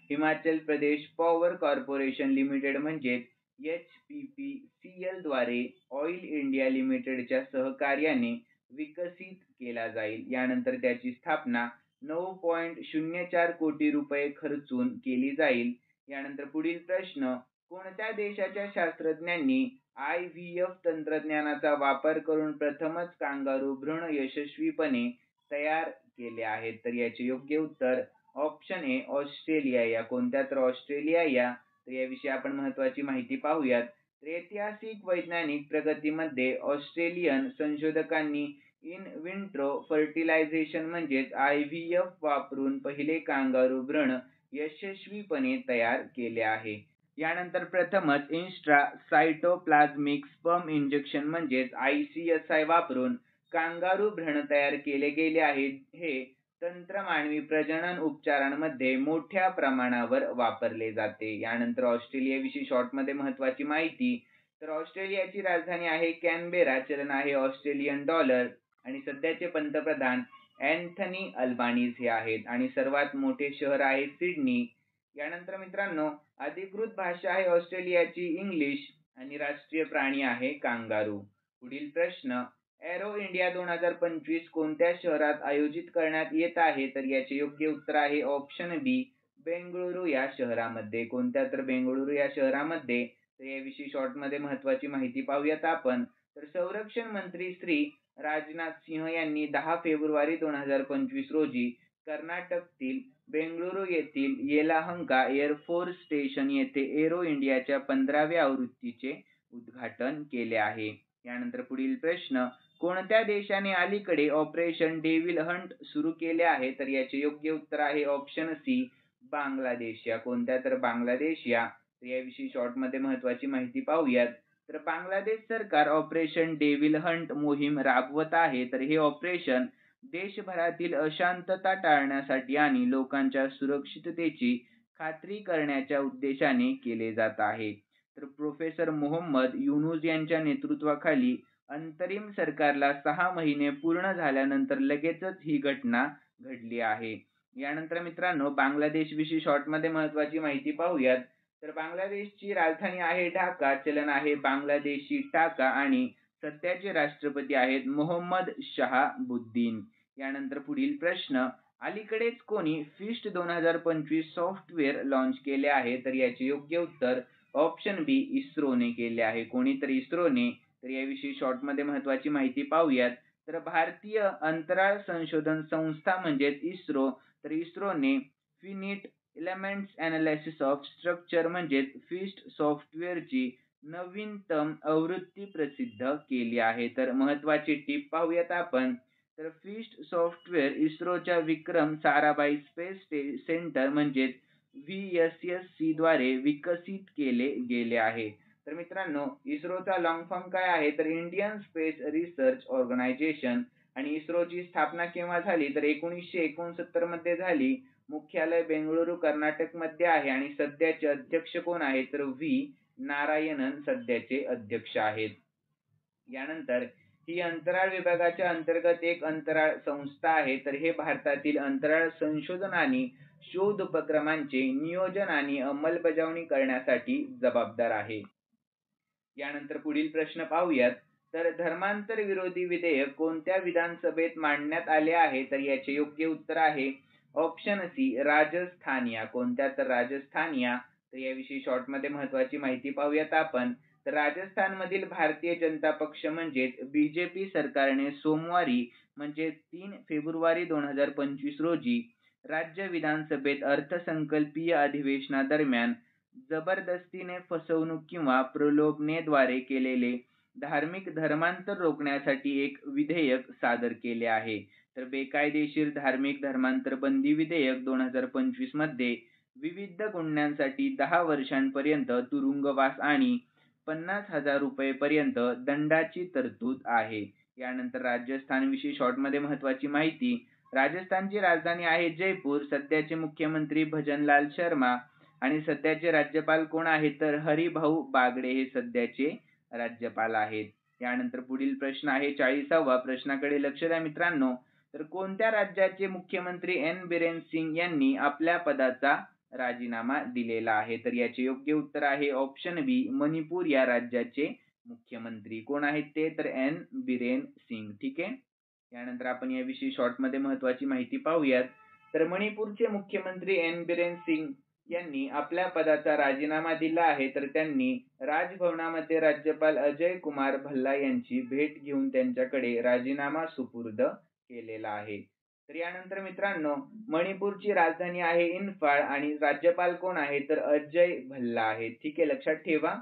S1: Himachal Pradesh power corporation limited म्हणजे HPPCL द्वारे ऑइल इंडिया लिमिटेडच्या सहकार्याने विकसित केला जाईल. यानंतर त्याची स्थापना 9.04 कोटी रुपये खर्चून केली जाईल. यानंतर पुढील प्रश्न, कोणत्या देशाच्या शास्त्रज्ञांनी IVF तंत्रज्ञानाचा वापर करून प्रथमच कांगारू भ्रूण यशस्वीपणे तयार केले आहेत? तर याचे योग्य उत्तर ऑप्शन ए, ऑस्ट्रेलिया. या कोणत्या? तर ऑस्ट्रेलिया या. तर याविषयी आपण महत्वाची माहिती पाहूयात. तर ऐतिहासिक वैज्ञानिक प्रगतीमध्ये ऑस्ट्रेलियन संशोधकांनी इन विट्रो फर्टिलायझेशन म्हणजेच IVF वापरून पहिले कांगारू भ्रूण यशस्वीपणे तयार केले आहे. यानंतर प्रथमच इंट्रासाइटोप्लाझ्मिक स्पर्म इंजेक्शन म्हणजेच ICSI वापरून कांगारू भ्रूण तयार केले गेले आहे. हे तंत्र मानवी प्रजनन उपचारांमध्ये मोठ्या प्रमाणावर वापरले जाते. यानंतर ऑस्ट्रेलियाविषयी शॉर्टमध्ये महत्वाची माहिती, तर ऑस्ट्रेलियाची राजधानी आहे कॅनबेरा, चलन आहे ऑस्ट्रेलियन डॉलर आणि सध्याचे पंतप्रधान अँथनी अल्बानीज हे आहेत आणि सर्वात मोठे शहर आहे सिडनी. यानंतर मित्रांनो अधिकृत भाषा आहे ऑस्ट्रेलियाची इंग्लिश आणि राष्ट्रीय प्राणी आहे कांगारू. पुढील प्रश्न, एरो इंडिया 2025 कोणत्या शहरात आयोजित करण्यात येत आहे? तर याचे योग्य उत्तर आहे ऑप्शन बी, बेंगळुरू या शहरामध्ये. कोणत्या? तर बेंगळुरू या शहरामध्ये. तर याविषयी शॉर्टमध्ये महत्वाची माहिती पाहूयात आपण. तर संरक्षण मंत्री श्री राजनाथ सिंह यांनी 10 फेब्रुवारी 2025 रोजी कर्नाटकतील बेंगळुरू येथील येलाहंका एअरफोर्स स्टेशन येथे एरो इंडियाच्या 15व्या आवृत्तीचे उद्घाटन केले आहे. यानंतर पुढील प्रश्न, कोणत्या देशाने अलीकडे ऑपरेशन डेव्हिल हंट सुरू केले आहे? तर याचे योग्य उत्तर आहे ऑप्शन सी, बांगलादेश. या कोणत्या? तर बांगलादेश या. तर याविषयी शॉर्टमध्ये महत्वाची माहिती पाहूयात. तर बांगलादेश सरकार ऑपरेशन डेव्हिल हंट मोहीम राबवत आहे. तर हे ऑपरेशन देशभरातील अशांतता टाळण्यासाठी आणि लोकांच्या सुरक्षिततेची खात्री करण्याच्या उद्देशाने केले जात आहे. तर प्रोफेसर मोहम्मद युनूस यांच्या नेतृत्वाखाली अंतरिम सरकारला 6 महिने पूर्ण झाल्यानंतर लगेचच ही घटना घडली आहे. यानंतर मित्रांनो बांगलादेश विषयी शॉर्टमध्ये महत्वाची माहिती पाहूयात. तर बांगलादेशची राजधानी आहे ढाका, चलन आहे बांगलादेशी टाका आणि सध्याचे राष्ट्रपती आहेत मोहम्मद शहाबुद्दीन. यानंतर पुढील प्रश्न, अलीकडेच कोणी फिस्ट 2025 सॉफ्टवेअर लॉन्च केले आहे? तर याचे योग्य उत्तर ऑप्शन बी, इस्रोने केले आहे. कोणी? तर इस्रोने. तर याविषयी शॉर्टमध्ये महत्वाची माहिती पाहूयात. तर भारतीय अंतराळ संशोधन संस्था म्हणजेच इस्रो. तर इस्रोने finite elements analysis of structure म्हणजेच फिस्ट सॉफ्टवेअरची नवीनतम आवृत्ती प्रसिद्ध केली आहे. तर महत्वाची टीप पाहूयात आपण. तर फिस्ट सॉफ्टवेअर इस्रोच्या विक्रम साराभाई स्पेस सेंटर म्हणजेच VSSC द्वारे विकसित केले गेले आहे. तर मित्रांनो इस्रोचा लॉंग फॉर्म काय आहे? तर इंडियन स्पेस रिसर्च ऑर्गनायझेशन. आणि इस्रोची स्थापना केव्हा झाली? तर 1969 मध्ये झाली. मुख्यालय बेंगळुरू कर्नाटक मध्ये आहे आणि सध्याचे अध्यक्ष कोण आहेत? तर V नारायणन सध्याचे अध्यक्ष आहेत. यानंतर ही अंतराळ विभागाच्या अंतर्गत एक अंतराळ संस्था आहे. तर हे भारतातील अंतराळ संशोधन आणि शोध उपक्रमांचे नियोजन आणि अंमलबजावणी करण्यासाठी जबाबदार आहे. यानंतर पुढील प्रश्न पाहूयात. तर धर्मांतर विरोधी विधेयक कोणत्या विधानसभेत मांडण्यात आले आहे? तर याचे योग्य उत्तर आहे ऑप्शन सी राजस्थानिया. कोणत्या? तर राजस्थानिया. तर याविषयी शॉर्टमध्ये महत्वाची माहिती पाहूयात आपण. तर राजस्थानमधील भारतीय जनता पक्ष म्हणजेच बीजेपी सरकारने सोमवारी म्हणजे 3 फेब्रुवारी 2025 रोजी राज्य विधानसभेत अर्थसंकल्पीय अधिवेशनादरम्यान जबरदस्तीने फसवणूक किंवा प्रलोभनेद्वारे केलेले धार्मिक धर्मांतर रोखण्यासाठी एक विधेयक सादर केले आहे. तर बेकायदेशीर धार्मिक धर्मांतर बंदी विधेयक 2025 मध्ये विविध गुन्ह्यांसाठी 10 वर्षांपर्यंत तुरुंगवास आणि 50,000 रुपयेपर्यंत दंडाची तरतूद आहे. यानंतर राजस्थान विषयी शॉर्टमध्ये महत्वाची माहिती. राजस्थानची राजधानी आहे जयपूर. सध्याचे मुख्यमंत्री भजनलाल शर्मा आणि सध्याचे राज्यपाल कोण आहेत? तर हरिभाऊ बागडे हे सध्याचे राज्यपाल आहेत. यानंतर पुढील प्रश्न आहे 40वा. प्रश्नाकडे लक्ष द्या मित्रांनो. तर कोणत्या राज्याचे मुख्यमंत्री एन बिरेन सिंग यांनी आपल्या पदाचा राजीनामा दिलेला आहे? तर याचे योग्य उत्तर आहे ऑप्शन बी मणिपूर या राज्याचे मुख्यमंत्री. कोण आहेत ते? तर एन बिरेन सिंग. ठीक आहे. यानंतर आपण याविषयी शॉर्टमध्ये महत्वाची माहिती पाहूयात. तर मणिपूरचे मुख्यमंत्री एन बिरेन सिंग यांनी आपल्या पदाचा राजीनामा दिला आहे. तर त्यांनी राजभवनामध्ये राज्यपाल अजय कुमार भल्ला यांची भेट घेऊन त्यांच्याकडे राजीनामा सुपूर्द केलेला आहे. तर यानंतर मित्रांनो मणिपूरची राजधानी आहे इम्फाळ आणि राज्यपाल कोण आहे? तर अजय भल्ला आहे. ठीक आहे, लक्षात ठेवा.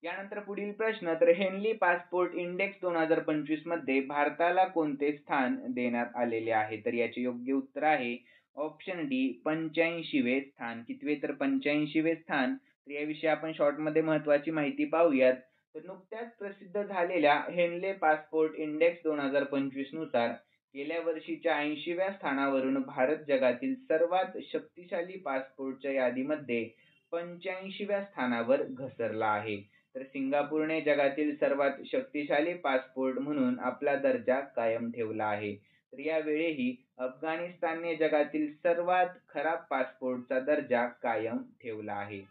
S1: यानंतर पुढील प्रश्न. तर हेनली पासपोर्ट इंडेक्स 2025 मध्ये भारताला कोणते स्थान देण्यात आलेले आहे? तर याचे योग्य उत्तर आहे ऑप्शन डी 85वे स्थान. कितवे? तर 85वे स्थान. तर याविषयी आपण शॉर्टमध्ये महत्वाची माहिती पाहूयात. तर नुकत्याच प्रसिद्ध झालेल्या हेनले पासपोर्ट इंडेक्स 2025 नुसार गेल्या वर्षीच्या 80व्या स्थानावरून भारत जगातील सर्वात शक्तिशाली पासपोर्टच्या यादीमध्ये 85व्या स्थानावर घसरला आहे. तर सिंगापूरने जगातील सर्वात शक्तिशाली पासपोर्ट म्हणून आपला दर्जा कायम ठेवला आहे. तर यावेळेही अफगाणिस्तानने जगातील सर्वात खराब पासपोर्टचा दर्जा कायम ठेवला आहे.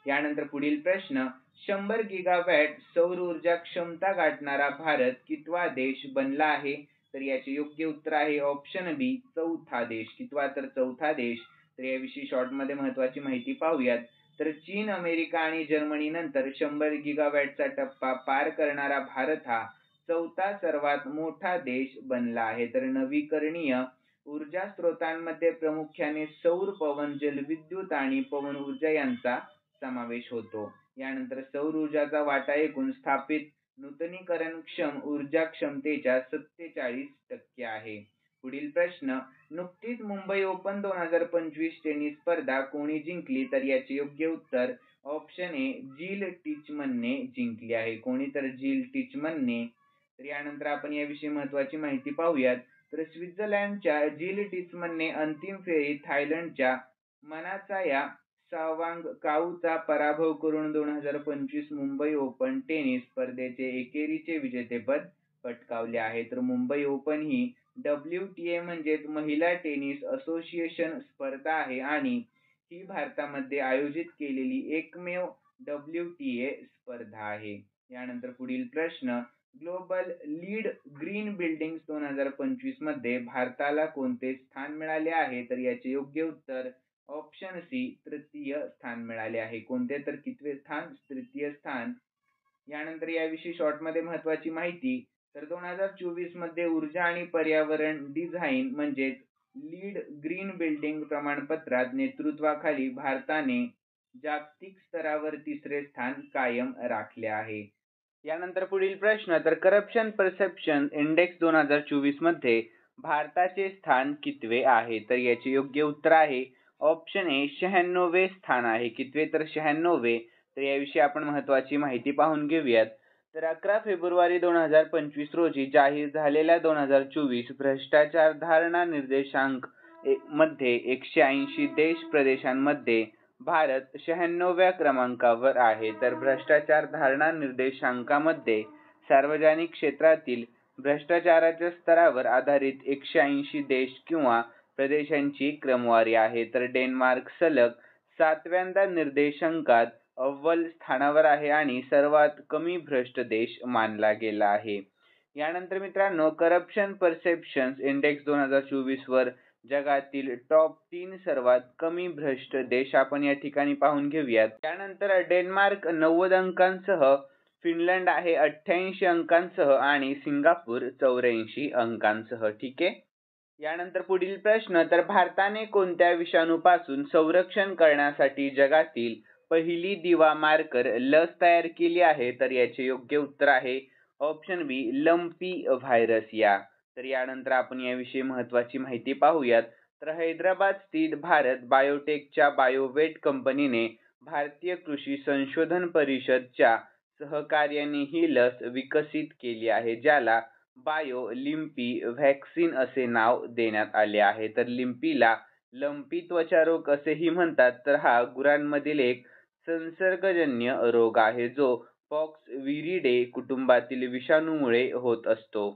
S1: यानंतर पुढील प्रश्न. 100 गिगावॅट सौर ऊर्जा क्षमता गाठणारा भारत कितवा देश बनला आहे? तर याचे योग्य उत्तर आहे ऑप्शन बी चौथा देश. कितवा? तर चौथा देश. तर याविषयी शॉर्टमध्ये महत्वाची माहिती पाहूयात. तर चीन, अमेरिका आणि जर्मनी नंतर 100 गिगावॅटचा टप्पा पार करणारा भारत हा चौथा सर्वात मोठा देश बनला आहे. तर नवीकरणीय ऊर्जा स्रोतांमध्ये प्रामुख्याने सौर, पवन, जलविद्युत आणि पवन ऊर्जा यांचा समावेश होतो. यानंतर सौर ऊर्जाचा वाटा एकूण स्थापित नूतनीकरणक्षम ऊर्जा क्षमतेच्या 47% आहे. पुढील प्रश्न. नुकतीच मुंबई ओपन 2025 टेनिस स्पर्धा कोणी जिंकली? तर याचे योग्य उत्तर ऑप्शन ए जिल टिचमनने जिंकली आहे. कोणी? तर जिल टिचमनने. तर यानंतर आपण याविषयी महत्वाची माहिती पाहूयात. तर स्वित्झर्लंडच्या जिल टिचमनने अंतिम फेरीत थायलंडच्या मनाचाया सावांगकाऊचा पराभव करून 2025 मुंबई ओपन टेनिस स्पर्धेचे एकेरीचे विजेतेपद पटकावले आहे. तर मुंबई ओपन ही WTA म्हणजेच महिला टेनिस असोसिएशन स्पर्धा आहे आणि ही भारतामध्ये आयोजित केलेली एकमेव WTA स्पर्धा आहे. यानंतर पुढील प्रश्न. ग्लोबल लीड ग्रीन बिल्डिंग्स 2025 मध्ये भारताला कोणते स्थान मिळाले आहे? तर याचे योग्य उत्तर ऑप्शन सी तृतीय स्थान मिळाले आहे. कोणते? तर कितवे स्थान? तृतीय स्थान. यानंतर याविषयी शॉर्टमध्ये महत्वाची माहिती. तर 2024 मध्ये ऊर्जा आणि पर्यावरण डिझाईन म्हणजेच लीड ग्रीन बिल्डिंग प्रमाणपत्रात नेतृत्वाखाली भारताने जागतिक स्तरावर 3रे स्थान कायम राखले आहे. यानंतर पुढील प्रश्न. तर करप्शन परसेप्शन इंडेक्स 2024 मध्ये भारताचे स्थान कितवे आहे? तर याचे योग्य उत्तर आहे ऑप्शन ए 96वे स्थान आहे. कितवे? तर 96वे. तर याविषयी आपण महत्वाची माहिती पाहून घेऊयात. तर 11 फेब्रुवारी 2025 रोजी जाहीर झालेल्या 2024 भ्रष्टाचार धारणा निर्देशांक मध्ये 180 देश प्रदेशांमध्ये भारत 96व्या क्रमांकावर आहे. तर भ्रष्टाचार धारणा निर्देशांकामध्ये सार्वजनिक क्षेत्रातील भ्रष्टाचाराच्या स्तरावर आधारित 180 देश किंवा प्रदेशांची क्रमवारी आहे. तर डेन्मार्क सलग 7व्यांदा निर्देशांकात अव्वल स्थानावर आहे आणि सर्वात कमी भ्रष्ट देश मानला गेला आहे. यानंतर मित्रांनो, करप्शन परसेप्शन्स इंडेक्स 2024 वर जगातील टॉप 3 सर्वात कमी भ्रष्ट देश आपण या ठिकाणी पाहून घेऊयात. त्यानंतर डेन्मार्क 90 अंकांसह, फिनलंड आहे 88 अंकांसह आणि सिंगापूर 84 अंकांसह. ठीक आहे. यानंतर पुढील प्रश्न, तर भारताने कोणत्या विषाणूपासून संरक्षण करण्यासाठी जगातील पहिली दिवा मार्कर लस तयार केली आहे? तर याचे योग्य उत्तर आहे ऑप्शन बी, लंपी व्हायरस या. तर यानंतर आपण याविषयी महत्त्वाची माहिती पाहूयात. तर हैदराबाद स्थित भारत बायोटेकच्या बायोवेट कंपनीने भारतीय कृषी संशोधन परिषदच्या सहकार्याने ही लस विकसित केली आहे, ज्याला बायो लिंपी व्हॅक्सिन असे नाव देण्यात आले आहे. तर लिंपीला लंपी त्वचारोग असेही म्हणतात. तर हा गुरांमधील एक संसर्गजन्य रोग आहे जो पॉक्स विरिडे कुटुंबातील विषाणूमुळे होत असतो.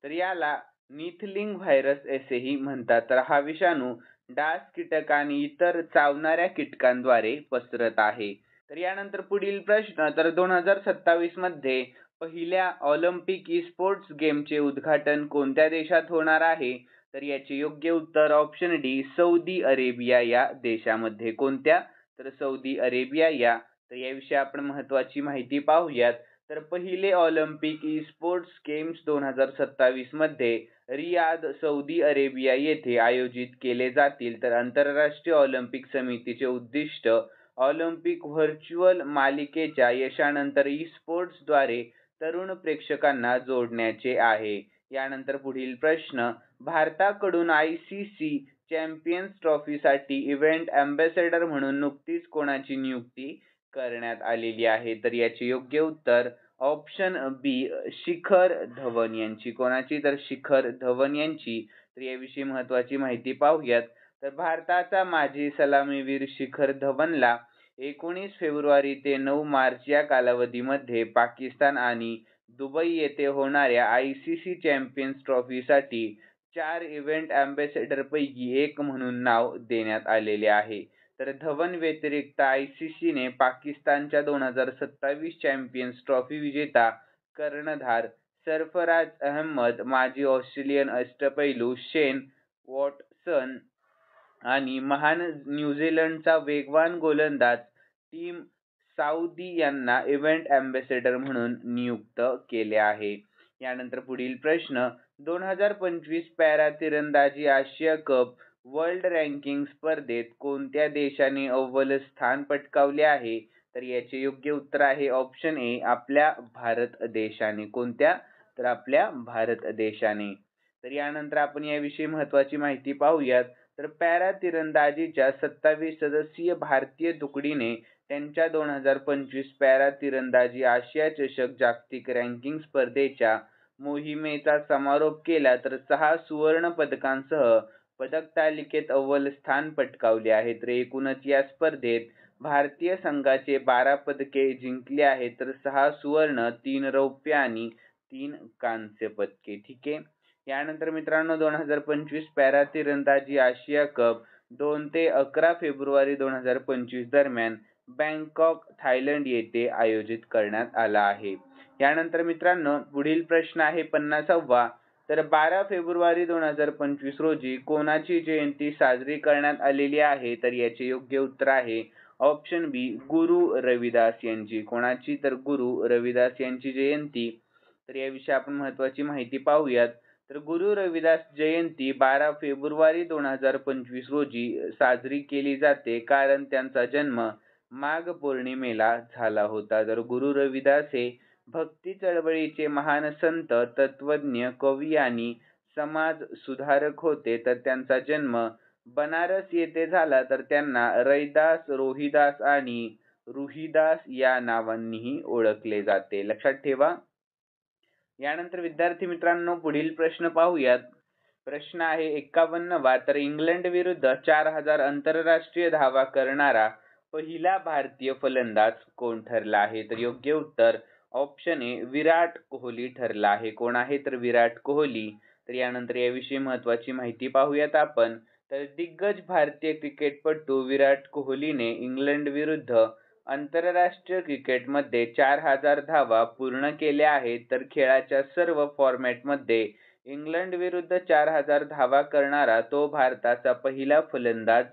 S1: तर याला निथलिंग व्हायरस असेही म्हणतात. तर हा विषाणू डास कीटक आणि इतर चावणाऱ्या कीटकांद्वारे पसरत आहे. तर यानंतर पुढील प्रश्न, तर 2027 मध्ये पहिल्या ऑलिम्पिक स्पोर्ट्स गेमचे उद्घाटन कोणत्या देशात होणार आहे? तर याचे योग्य उत्तर ऑप्शन डी, सौदी अरेबिया या देशामध्ये. कोणत्या? तर सौदी अरेबिया या. तर याविषयी आपण महत्त्वाची माहिती पाहूयात. तर पहिले ऑलिम्पिक स्पोर्ट्स गेम्स 2027 मध्ये रियाद, सौदी अरेबिया येथे आयोजित केले जातील. तर आंतरराष्ट्रीय ऑलिम्पिक समितीचे उद्दिष्ट ऑलिम्पिक व्हर्च्युअल मालिकेच्या यशानंतर स्पोर्ट्सद्वारे तरुण प्रेक्षकांना जोडण्याचे आहे. यानंतर पुढील प्रश्न, भारताकडून ICC चॅम्पियन्स ट्रॉफीसाठी इव्हेंट अँबॅसेडर म्हणून नुकतीच कोणाची नियुक्ती करण्यात आलेली आहे? तर याचे योग्य उत्तर ऑप्शन बी, शिखर धवन यांची. कोणाची? तर शिखर धवन यांची. तर याविषयी महत्त्वाची माहिती पाहूयात. तर भारताचा माजी सलामीवीर शिखर धवनला 19 फेब्रुवारी ते 9 मार्च या कालावधीमध्ये पाकिस्तान आणि दुबई येथे होणाऱ्या ICC चॅम्पियन्स ट्रॉफीसाठी 4 इव्हेंट अँबॅसेडर पैकी एक म्हणून नाव देण्यात आलेले आहे. तर धवन व्यतिरिक्त ICCने पाकिस्तानच्या 2027 चॅम्पियन्स ट्रॉफी विजेता कर्णधार सरफराज अहमद, माजी ऑस्ट्रेलियन अष्टपैलू शेन वॉटसन आणि महान न्यूझीलंडचा वेगवान गोलंदाज टिम साऊदी यांना इव्हेंट अँबॅसेडर म्हणून नियुक्त केले आहे. यानंतर पुढील प्रश्न, 2025 पॅरा तिरंदाजी आशिया कप वर्ल्ड रँकिंग स्पर्धेत कोणत्या देशाने अव्वल स्थान पटकावले आहे? तर याचे योग्य उत्तर आहे ऑप्शन ए, आपल्या भारत देशाने. कोणत्या? तर आपल्या भारत देशाने. तर यानंतर आपण याविषयी महत्त्वाची माहिती पाहूयात. तर पॅरा तिरंदाजीच्या 27 सदस्यीय भारतीय तुकडीने त्यांच्या 2025 पॅरा तिरंदाजी आशिया चषक जागतिक रँकिंग स्पर्धेच्या मोहिमेचा समारोप केला. तर 6 सुवर्ण पदकांसह पदक तालिकेत अव्वल स्थान पटकावले आहे. तर एकूणच या स्पर्धेत भारतीय संघाचे 12 पदके जिंकली आहेत. तर 6 सुवर्ण, 3 रौप्य आणि 3 कांस्य पदके. ठीक आहे. यानंतर मित्रांनो, 2025 पॅरा तिरंदाजी आशिया कप 2 ते 11 फेब्रुवारी 2025 दरम्यान बँकॉक, थायलंड येथे आयोजित करण्यात आला आहे. यानंतर मित्रांनो, पुढील प्रश्न आहे 50वा. तर 12 फेब्रुवारी 2025 रोजी कोणाची जयंती साजरी करण्यात आलेली आहे? तर याचे योग्य उत्तर आहे ऑप्शन बी, गुरु रविदास यांची. कोणाची? तर गुरु रविदास यांची जयंती. तर याविषयी आपण महत्त्वाची माहिती पाहूयात. तर गुरु रविदास जयंती 12 फेब्रुवारी 2025 रोजी साजरी केली जाते कारण त्यांचा जन्म माघ पौर्णिमेला झाला होता. तर गुरु रविदास हे भक्ती चळवळीचे महान संत, तत्वज्ञ, कवी आणि समाज सुधारक होते. तर त्यांचा जन्म बनारस येथे झाला. तर त्यांना रैदास, रोहिदास आणि रुहिदास या नावांनीही ओळखले जाते. लक्षात ठेवा. यानंतर विद्यार्थी मित्रांनो, पुढील प्रश्न पाहूयात. प्रश्न आहे 51वा. तर इंग्लंड विरुद्ध 4000 आंतरराष्ट्रीय धावा करणारा पहिला भारतीय फलंदाज कोण ठरला आहे? तर योग्य उत्तर ऑप्शन ए विराट कोहली ठरला आहे. कोण आहे तर विराट कोहली. तर यानंतर याविषयी महत्त्वाची माहिती पाहूयात आपण. तर दिग्गज भारतीय क्रिकेटपटू विराट कोहलीने इंग्लंड विरुद्ध आंतरराष्ट्रीय क्रिकेटमध्ये 4000 धावा पूर्ण केल्या आहेत. तर खेळाच्या सर्व फॉर्मॅटमध्ये इंग्लंड विरुद्ध 4000 धावा करणारा तो भारताचा पहिला फलंदाज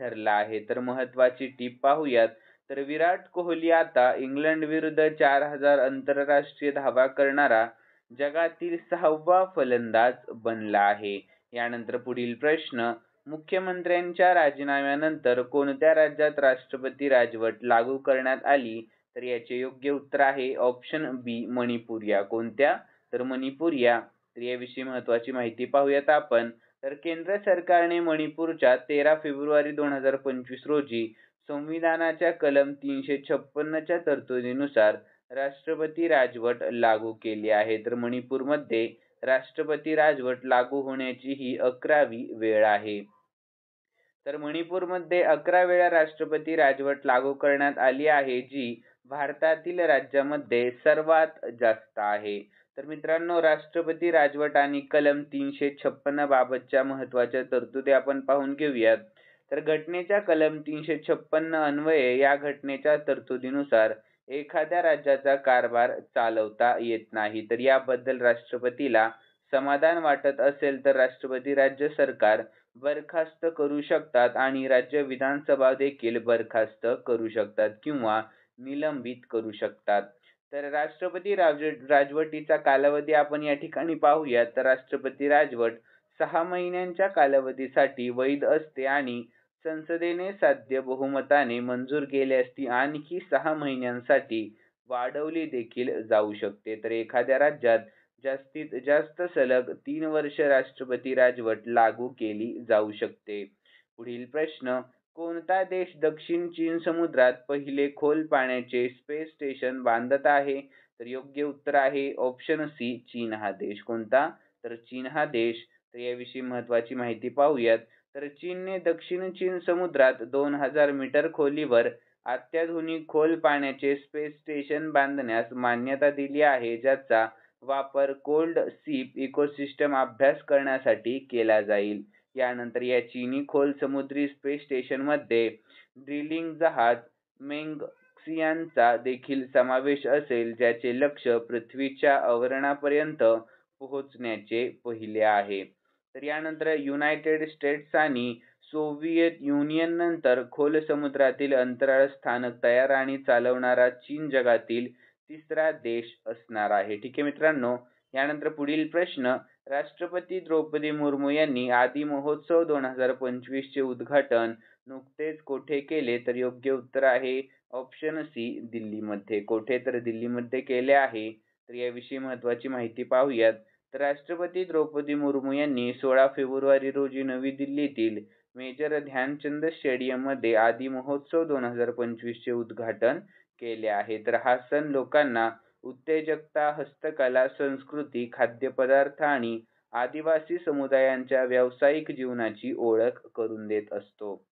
S1: ठरला आहे. तर महत्त्वाची टीप पाहूयात. तर विराट कोहली आता इंग्लंड विरुद्ध 4000 आंतरराष्ट्रीय धावा करणारा जगातील 6वा फलंदाज बनला आहे. यानंतर पुढील प्रश्न. मुख्यमंत्र्यांच्या राजीनाम्यानंतर कोणत्या राज्यात राष्ट्रपती राजवट लागू करण्यात आली? तर याचे योग्य उत्तर आहे ऑप्शन बी मणिपूर या. कोणत्या? तर मणिपूर या. तर याविषयी महत्त्वाची माहिती पाहूयात आपण. तर केंद्र सरकारने मणिपूरच्या 13 फेब्रुवारी 2025 रोजी संविधानाच्या कलम 356च्या तरतुदीनुसार राष्ट्रपती राजवट लागू केली आहे. तर मणिपूरमध्ये राष्ट्रपती राजवट लागू होण्याची ही 11वी वेळ आहे. तर मणिपूरमध्ये 11 वेळा राष्ट्रपती राजवट लागू करण्यात आली आहे, जी भारतातील राज्यामध्ये सर्वात जास्त आहे. तर मित्रांनो, राष्ट्रपती राजवट आणि कलम 356 बाबतच्या महत्त्वाच्या तरतुदी आपण पाहून घेऊयात. तर घटनेच्या कलम 356 अन्वये या घटनेच्या तरतुदीनुसार एखाद्या राज्याचा कारभार चालवता येत नाही. तर याबद्दल राष्ट्रपतीला समाधान वाटत असेल तर राष्ट्रपती राज्य सरकार बरखास्त करू शकतात आणि राज्य विधानसभा देखील बरखास्त करू शकतात किंवा निलंबित करू शकतात. तर राष्ट्रपती राजवटीचा कालावधी आपण या ठिकाणी पाहूयात. तर राष्ट्रपती राजवट 6 महिन्यांच्या कालावधीसाठी वैध असते आणि संसदेने साध्य बहुमताने मंजूर केल्यास ती आणखी 6 महिन्यांसाठी वाढवली देखील जाऊ शकते. तर एखाद्या राज्यात जास्तीत जास्त सलग 3 वर्ष राष्ट्रपती राजवट लागू केली जाऊ शकते. पुढील प्रश्न. कोणता देश दक्षिण चीन समुद्रात पहिले खोल पाण्याचे स्पेस स्टेशन बांधत आहे? तर योग्य उत्तर आहे ऑप्शन सी चीन हा देश. कोणता? तर चीन हा देश. तर याविषयी महत्त्वाची माहिती पाहूयात. तर चीनने दक्षिण चीन समुद्रात 2000 मीटर खोलीवर अत्याधुनिक खोल पाण्याचे स्पेस स्टेशन बांधण्यास मान्यता दिली आहे, ज्याचा वापर कोल्ड सीप इकोसिस्टम अभ्यास करण्यासाठी केला जाईल. यानंतर या चीनी खोल समुद्री स्पेस स्टेशनमध्ये ड्रिलिंग जहाज मेंगक्सियांचा देखील समावेश असेल, ज्याचे लक्ष्य पृथ्वीच्या आवरणापर्यंत पोहोचण्याचे पहिले आहे. तर यानंतर युनायटेड स्टेट्स आणि सोव्हिएत युनियन नंतर खोल समुद्रातील अंतराळ स्थानक तयार आणि चालवणारा चीन जगातील 3रा देश असणार आहे. ठीक आहे मित्रांनो. यानंतर पुढील प्रश्न. राष्ट्रपती द्रौपदी मुर्मू यांनी आदी महोत्सव 2025 चे उद्घाटन नुकतेच कोठे केले? तर योग्य उत्तर आहे ऑप्शन सी दिल्लीमध्ये. कोठे? तर दिल्लीमध्ये केले आहे. तर याविषयी महत्त्वाची माहिती पाहूयात. तर राष्ट्रपती द्रौपदी मुर्मू यांनी 16 फेब्रुवारी रोजी नवी दिल्लीतील मेजर ध्यानचंद स्टेडियममध्ये आदी महोत्सव 2025 चे उद्घाटन केले आहे. तर हा सण लोकांना उत्तेजकता, हस्तकला, संस्कृती, खाद्यपदार्थ आणि आदिवासी समुदायांच्या व्यावसायिक जीवनाची ओळख करून देत असतो.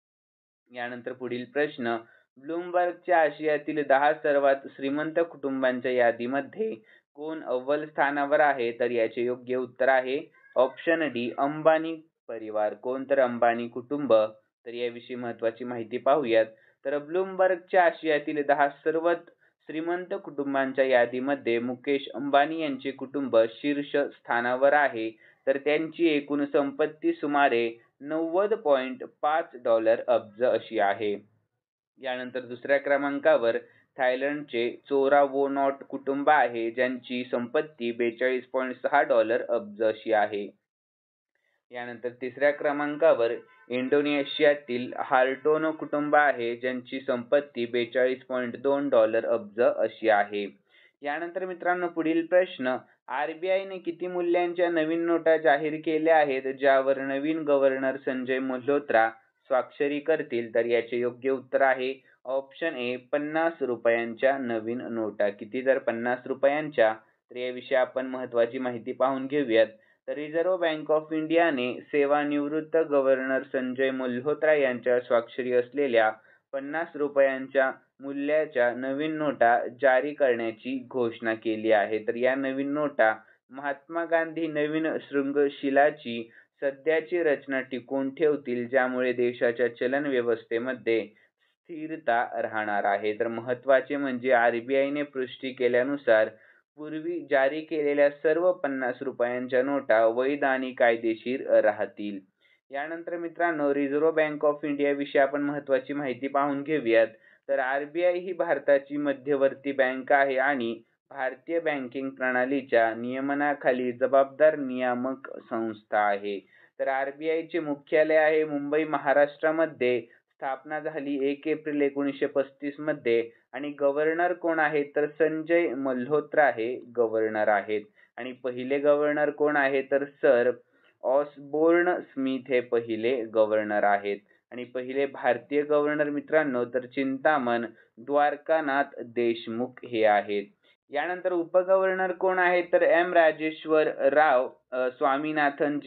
S1: यानंतर पुढील प्रश्न. ब्लूमबर्गच्या आशियातील 10 सर्वात श्रीमंत कुटुंबांच्या यादीमध्ये कोण अव्वल स्थानावर आहे? तर याचे योग्य उत्तर आहे ऑप्शन डी अंबानी परिवार. कोण? तर अंबानी कुटुंब. तर याविषयी महत्त्वाची माहिती पाहूयात. तर ब्लूमबर्गच्या आशियातील 10 सर्वात श्रीमंत कुटुंबांच्या यादीमध्ये मुकेश अंबानी यांचे कुटुंब शीर्ष स्थानावर आहे. तर त्यांची एकूण संपत्ती सुमारे $90.5 अब्ज अशी आहे. यानंतर दुसऱ्या क्रमांकावर थायलंडचे चोरावोनॉट कुटुंब आहे, ज्यांची संपत्ती $42.6 अब्ज अशी आहे. यानंतर तिसऱ्या क्रमांकावर इंडोनेशियातील हार्टोनो कुटुंब आहे, ज्यांची संपत्ती $42.2 अब्ज अशी आहे. यानंतर मित्रांनो पुढील प्रश्न. आरबीआयने किती मूल्यांच्या नवीन नोटा जाहीर केल्या आहेत, ज्यावर नवीन गव्हर्नर संजय मल्होत्रा स्वाक्षरी करतील? तर याचे योग्य उत्तर आहे ऑप्शन ए 50 रुपयांच्या नवीन नोटा. किती? तर 50 रुपयांच्या. तर याविषयी आपण महत्त्वाची माहिती पाहून घेऊयात. तर रिझर्व्ह बँक ऑफ इंडियाने सेवानिवृत्त गव्हर्नर संजय मल्होत्रा यांच्या स्वाक्षरी असलेल्या 50 रुपयांच्या मूल्याच्या नवीन नोटा जारी करण्याची घोषणा केली आहे. तर या नवीन नोटा महात्मा गांधी नवीन शृंखलाची सध्याची रचना टिकवून ठेवतील, ज्यामुळे देशाच्या चलन व्यवस्थेमध्ये स्थिरता राहणार आहे. तर महत्त्वाचे म्हणजे RBIने पुष्टी केल्यानुसार पूर्वी जारी केलेल्या सर्व 50 रुपयांच्या नोटा वैध आणि कायदेशीर राहतील. यानंतर मित्रांनो, रिझर्व्ह बँक ऑफ इंडिया विषयी आपण महत्त्वाची माहिती पाहून घेऊयात. तर RBI ही भारताची मध्यवर्ती बँक आहे आणि भारतीय बँकिंग प्रणालीच्या नियमनाखाली जबाबदार नियामक संस्था आहे. तर RBIचे मुख्यालय आहे मुंबई, महाराष्ट्रामध्ये. स्थापना झाली 1 एप्रिल 1935 मध्ये आणि गव्हर्नर कोण आहेत तर संजय मल्होत्रा हे गव्हर्नर आहेत. आणि पहिले गव्हर्नर कोण आहे तर सर ऑसबोर्न स्मिथ हे पहिले गव्हर्नर आहेत. आणि पहिले भारतीय गव्हर्नर मित्रांनो तर चिंतामण द्वारकानाथ देशमुख हे आहेत. यानंतर उपगव्हर्नर कोण आहेत तर राजेश्वर राव स्वामीनाथन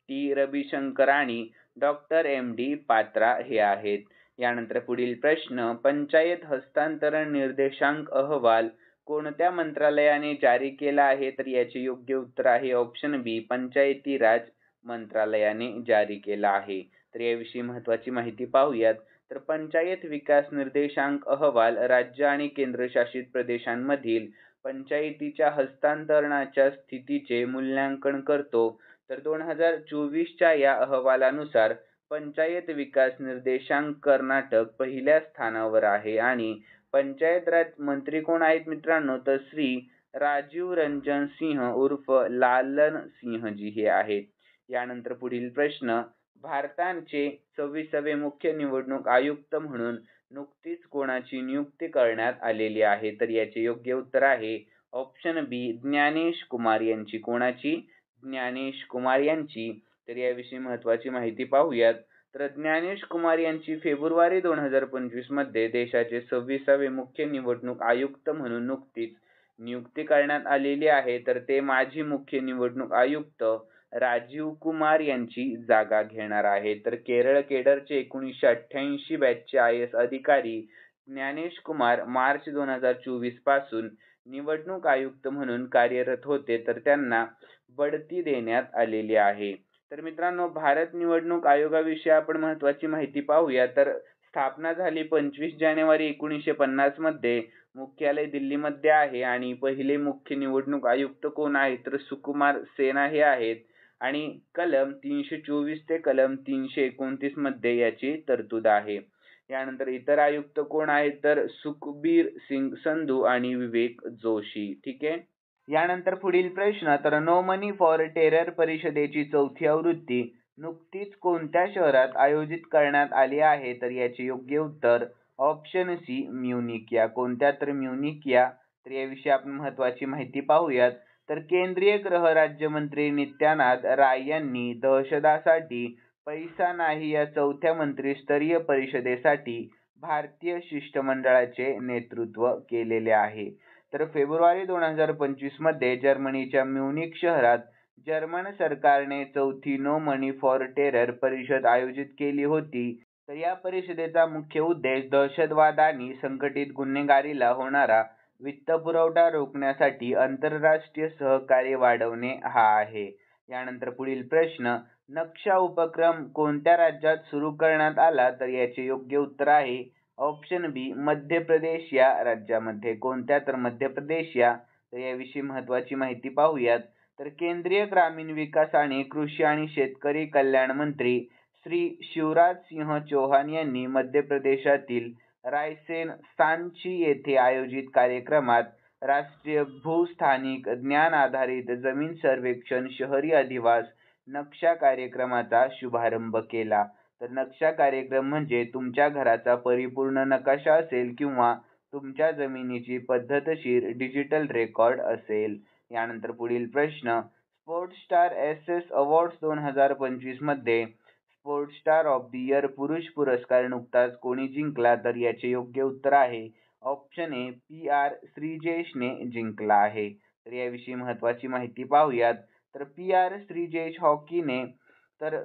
S1: T रविशंकर आणि डॉक्टर MD पात्रा हे आहेत. यानंतर पुढील प्रश्न, पंचायत हस्तांतरण निर्देशांक अहवाल कोणत्या मंत्रालयाने जारी केला आहे तर याचे योग्य उत्तर आहे ऑप्शन बी, पंचायती राज मंत्रालयाने जारी केला आहे. तर याविषयी महत्त्वाची माहिती पाहूयात. तर पंचायत विकास निर्देशांक अहवाल राज्य आणि केंद्रशासित प्रदेशांमधील पंचायतीच्या हस्तांतरणाच्या स्थितीचे मूल्यांकन करतो. तर 2024च्या या अहवालानुसार पंचायत विकास निर्देशांक कर्नाटक पहिल्या स्थानावर आहे आणि पंचायत राज मंत्री कोण आहेत मित्रांनो तर श्री राजीव रंजन सिंह उर्फ लालन सिंहजी हे आहेत. यानंतर पुढील प्रश्न, भारताचे 26वे मुख्य निवडणूक आयुक्त म्हणून नुकतीच कोणाची नियुक्ती करण्यात आलेली आहे तर याचे योग्य उत्तर आहे ऑप्शन बी, ज्ञानेश कुमार यांची. कोणाची? ज्ञानेश कुमार यांची. तर याविषयी महत्त्वाची माहिती पाहूयात. तर ज्ञानेश कुमार यांची फेब्रुवारी 2025 मध्ये देशाचे 26वे मुख्य निवडणूक आयुक्त म्हणून नुकतीच नियुक्ती करण्यात आलेली आहे. तर ते माजी मुख्य निवडणूक आयुक्त राजीव कुमार यांची जागा घेणार आहेत. तर केरळ केडरचे 1988 बॅचचे IAS अधिकारी ज्ञानेश कुमार मार्च 2024 पासून निवडणूक आयुक्त म्हणून कार्यरत होते. तर त्यांना बढती देण्यात आलेली आहे. तर मित्रांनो, भारत निवडणूक आयोगाविषयी आपण महत्त्वाची माहिती पाहूया. तर स्थापना झाली 25 जानेवारी 1950 मध्ये. मुख्यालय दिल्लीमध्ये आहे आणि पहिले मुख्य निवडणूक आयुक्त कोण आहेत तर सुकुमार सेना हे आहेत. आणि कलम 324 ते कलम 329 मध्ये याची तरतूद आहे. यानंतर इतर आयुक्त कोण आहेत तर सुखबीर सिंग संधू आणि विवेक जोशी. ठीक आहे. यानंतर पुढील प्रश्न, तर नो मनी फॉर टेरर परिषदेची 4थी आवृत्ती नुकतीच कोणत्या शहरात आयोजित करण्यात आली आहे तर याचे योग्य उत्तर ऑप्शन सी, म्युनिक या. कोणत्या? तर म्युनिक या. तर याविषयी आपण महत्त्वाची माहिती पाहूयात. तर केंद्रीय गृह राज्यमंत्री नित्यानंद राय यांनी दहशतवादासाठी पैसा नाही या 4थ्या मंत्रिस्तरीय परिषदेसाठी भारतीय शिष्टमंडळाचे नेतृत्व केलेले आहे. तर फेब्रुवारी 2025 मध्ये जर्मनीच्या म्युनिक शहरात जर्मन सरकारने 4थी नो मनी फॉर टेरर परिषद आयोजित केली होती. तर या परिषदेचा मुख्य उद्देश दहशतवाद आणि संघटित गुन्हेगारीला होणारा वित्तपुरवठा रोखण्यासाठी आंतरराष्ट्रीय सहकार्य वाढवणे हा आहे. यानंतर पुढील प्रश्न, नक्षा उपक्रम कोणत्या राज्यात सुरू करण्यात आला तर याचे योग्य उत्तर आहे ऑप्शन बी, मध्य प्रदेश या राज्यामध्ये. कोणत्या? तर मध्य प्रदेश या. तर याविषयी महत्त्वाची माहिती पाहूयात. तर केंद्रीय ग्रामीण विकास आणि कृषी आणि शेतकरी कल्याण मंत्री श्री शिवराज सिंह चौहान यांनी मध्य प्रदेशातील रायसेन सांची येथे आयोजित कार्यक्रमात राष्ट्रीय भूस्थानिक ज्ञान आधारित जमीन सर्वेक्षण शहरी अधिवास नक्षा कार्यक्रमाचा शुभारंभ केला. तर नक्षा कार्यक्रम म्हणजे तुमच्या घराचा परिपूर्ण नकाशा असेल किंवा तुमच्या जमिनीची पद्धतशीर डिजिटल रेकॉर्ड असेल. यानंतर पुढील प्रश्न, स्पोर्ट्स स्टार SS अवॉर्ड्स 2025 मध्ये sports star of the year पुरुष पुरस्कार नुकताच कोणी जिंकला तर याचे योग्य उत्तर आहे ऑप्शन ए, PR श्रीजेशने जिंकला आहे. तर याविषयी महत्त्वाची माहिती पाहूयात. तर PR श्रीजेश हॉकीने तर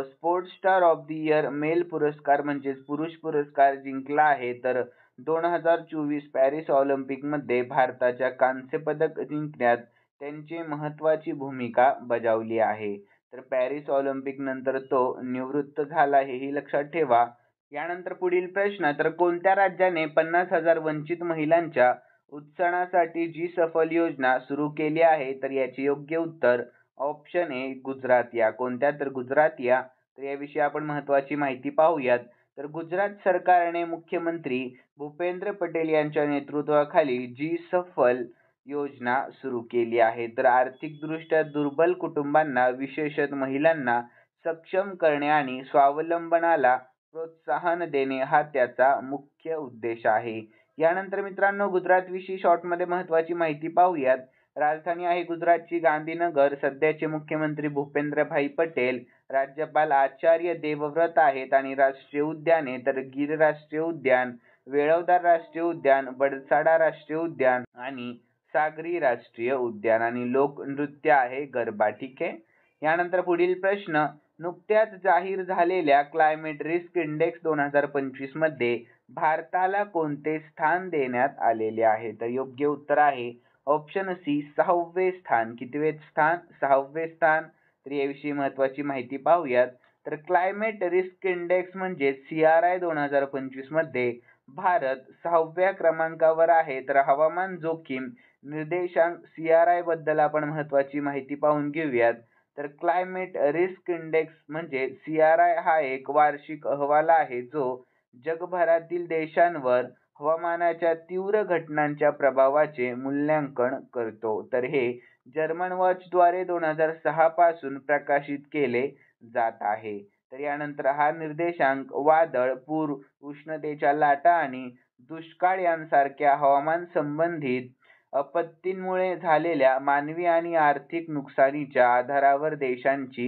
S1: sports star of the year male पुरस्कार म्हणजेच पुरुष पुरस्कार जिंकला आहे. तर 2024 पॅरिस ऑलिम्पिकमध्ये भारताच्या कांस्य पदक जिंकण्यात त्यांची महत्त्वाची भूमिका बजावली आहे. तर पॅरिस ऑलिम्पिक नंतर तो निवृत्त झाला हेही लक्षात ठेवा. यानंतर पुढील प्रश्न, तर कोणत्या राज्याने 50,000 वंचित महिलांच्या उत्थानासाठी जी सफल योजना सुरू केली आहे? तर याचे योग्य उत्तर ऑप्शन ए गुजरात या. कोणत्या? तर गुजरात या. तर याविषयी आपण महत्त्वाची माहिती पाहूयात. तर गुजरात सरकारने मुख्यमंत्री भूपेंद्र पटेल यांच्या नेतृत्वाखाली जी सफल योजना सुरू केली आहे. तर आर्थिकदृष्ट्या दुर्बल कुटुंबांना, विशेषतः महिलांना सक्षम करणे आणि स्वावलंबनाला प्रोत्साहन देणे हा त्याचा मुख्य उद्देश आहे. यानंतर मित्रांनो, गुजरातविषयी शॉर्टमध्ये महत्त्वाची माहिती पाहूयात. राजधानी आहे गुजरातची गांधीनगर. सध्याचे मुख्यमंत्री भूपेंद्रभाई पटेल, राज्यपाल आचार्य देवव्रत आहेत आणि राष्ट्रीय उद्याने तर गिर राष्ट्रीय उद्यान, वेळवदार राष्ट्रीय उद्यान, बडसाडा राष्ट्रीय उद्यान आणि सागरी राष्ट्रीय उद्यान आणि लोकनृत्य आहे गरबा. ठीक आहे. यानंतर पुढील प्रश्न, नुकत्याच जाहीर झालेल्या क्लायमेट रिस्क इंडेक्स 2025 मध्ये भारताला कोणते स्थान देण्यात आलेले आहे? तर योग्य उत्तर आहे ऑप्शन सी 6वे स्थान. कितवे स्थान? 6वे स्थान. तर याविषयी महत्त्वाची माहिती पाहूयात. तर क्लायमेट रिस्क इंडेक्स म्हणजे CRI 2025 मध्ये भारत 6व्या क्रमांकावर आहे. तर हवामान जोखीम निर्देशांक CRI बद्दल आपण महत्त्वाची माहिती पाहून घेऊयात. तर क्लायमेट रिस्क इंडेक्स म्हणजे CRI हा एक वार्षिक अहवाल आहे जो जगभरातील देशांवर हवामानाच्या तीव्र घटनांच्या प्रभावाचे मूल्यांकन करतो. तर हे जर्मन वॉचद्वारे 2006 पासून प्रकाशित केले जात आहे. तर यानंतर हा निर्देशांक वादळ, पूर, उष्णतेच्या लाटा आणि दुष्काळ यांसारख्या हवामान संबंधित आपत्तींमुळे झालेल्या मानवी आणि आर्थिक नुकसानीच्या आधारावर देशांची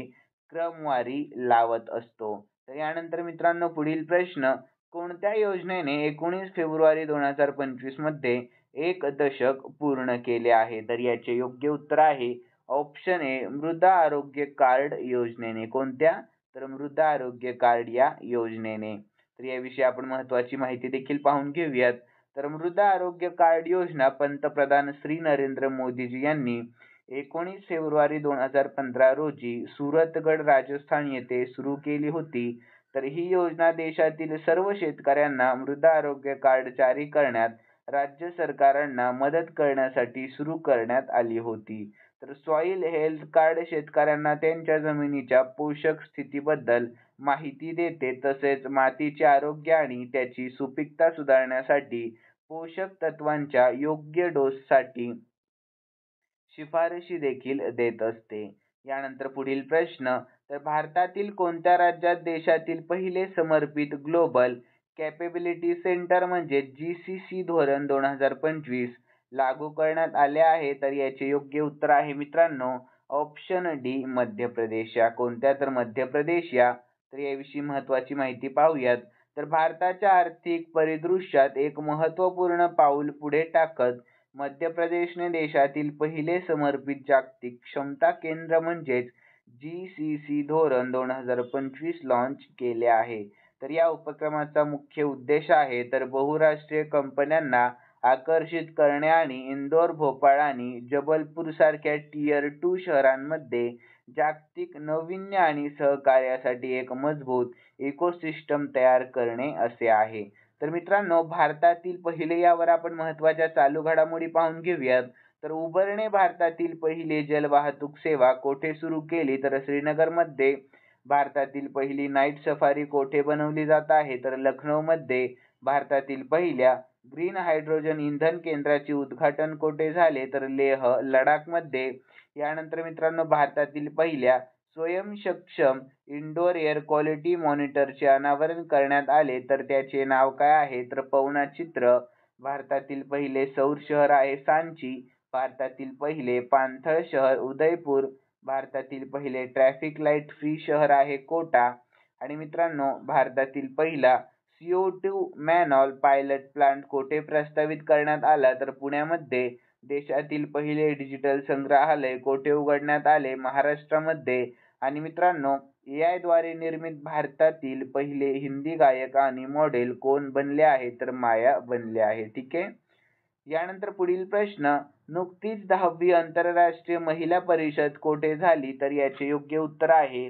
S1: क्रमवारी लावत असतो. तर यानंतर मित्रांनो, पुढील प्रश्न, कोणत्या योजनेने 19 फेब्रुवारी 2025 मध्ये 1 दशक पूर्ण केले आहे? तर याचे योग्य उत्तर आहे ऑप्शन ए मृदा आरोग्य कार्ड योजनेने. कोणत्या? तर मृदा आरोग्य कार्ड या योजनेने. तर याविषयी आपण महत्त्वाची माहिती देखील पाहून घेऊयात. तर मृदा आरोग्य कार्ड योजना पंतप्रधान श्री नरेंद्र मोदीजी यांनी 19 फेब्रुवारी 2015 रोजी सुरतगड राजस्थान येथे सुरू केली होती. तर ही योजना देशातील सर्व शेतकऱ्यांना मृदा आरोग्य कार्ड जारी करण्यात राज्य सरकारांना मदत करण्यासाठी सुरू करण्यात आली होती. तर सॉइल हेल्थ कार्ड शेतकऱ्यांना त्यांच्या जमिनीच्या पोषक स्थितीबद्दल माहिती देते, तसेच मातीचे आरोग्य आणि त्याची सुपीकता सुधारण्यासाठी पोषक तत्वांच्या योग्य डोससाठी शिफारशी देखील देत असते. यानंतर पुढील प्रश्न, तर भारतातील कोणत्या राज्यात देशातील पहिले समर्पित ग्लोबल कॅपेबिलिटी सेंटर म्हणजे GCC धोरण 2025 लागू करण्यात आले आहे? तर याचे योग्य उत्तर आहे मित्रांनो ऑप्शन डी मध्य प्रदेश या. कोणत्या? तर मध्य प्रदेश या. तर याविषयी महत्त्वाची माहिती पाहूयात. तर भारताच्या आर्थिक परिदृश्यात एक महत्त्वपूर्ण पाऊल पुढे टाकत मध्य प्रदेशने देशातील पहिले समर्पित जागतिक क्षमता केंद्र म्हणजेच GCC धोरण 2025 लॉन्च केले आहे. तर या उपक्रमाचा मुख्य उद्देश आहे तर बहुराष्ट्रीय कंपन्यांना आकर्षित करणे आणि इंदोर, भोपाळ आणि जबलपूर सारख्या टियर 2 शहरांमध्ये जागतिक नाविन्य आणि सहकार्यासाठी एक मजबूत इकोसिस्टम तयार करणे असे आहे. तर मित्रांनो, भारतातील पहिले यावर आपण महत्त्वाच्या चालू घडामोडी पाहून घेऊयात. तर उबरने भारतातील पहिली जलवाहतूक सेवा कोठे सुरू केली? तर श्रीनगरमध्ये भारतातील पहिली नाईट सफारी कोठे बनवली जात आहे? तर लखनौमध्ये. भारतातील पहिल्या ग्रीन हायड्रोजन इंधन केंद्राचे उद्घाटन कोठे झाले? तर लेह लडाखमध्ये. यानंतर मित्रांनो, भारतातील पहिल्या स्वयंसक्षम इंडोर एअर क्वालिटी मॉनिटरचे अनावरण करण्यात आले. तर त्याचे नाव काय आहे? तर पवना चित्र. भारतातील पहिले सौर शहर आहे सांची. भारतातील पहिले पाणथळ शहर उदयपूर. भारतातील पहिले ट्रॅफिक लाईट फ्री शहर आहे कोटा. आणि मित्रांनो, भारतातील पहिला CO2 मॅनॉल पायलट प्लांट कोठे प्रस्तावित करण्यात आला? तर पुण्यामध्ये. देशातील पहिले डिजिटल संग्रहालय कोठे उघडण्यात आले? महाराष्ट्रामध्ये. आणि मित्रांनो, AI द्वारे निर्मित भारतातील पहिले हिंदी गायक आणि मॉडेल कोण बनले आहे? तर माया बनले आहे. ठीक आहे. यानंतर पुढील प्रश्न, नुकतीच 10वी आंतरराष्ट्रीय महिला परिषद कोठे झाली? तर याचे योग्य उत्तर आहे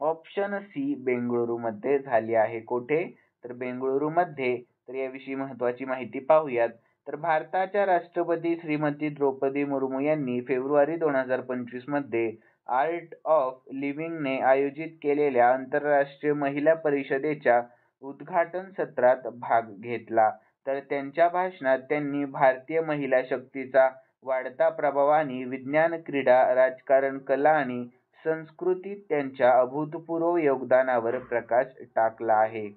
S1: ऑप्शन सी, बेंगळुरूमध्ये झाली आहे. कोठे? तर बेंगळुरूमध्ये. तर याविषयी महत्त्वाची माहिती पाहूयात. तर भारताच्या राष्ट्रपती श्रीमती द्रौपदी मुर्मू यांनी फेब्रुवारी 2025 मध्ये आर्ट ऑफ लिव्हिंगने आयोजित केलेल्या आंतरराष्ट्रीय महिला परिषदेच्या उद्घाटन सत्रात भाग घेतला. तर त्यांच्या भाषणात त्यांनी भारतीय महिला शक्तीचा वाढता प्रभाव आणि विज्ञान, क्रीडा, राजकारण, कला आणि संस्कृतीत त्यांच्या अभूतपूर्व योगदानावर प्रकाश टाकला आहे.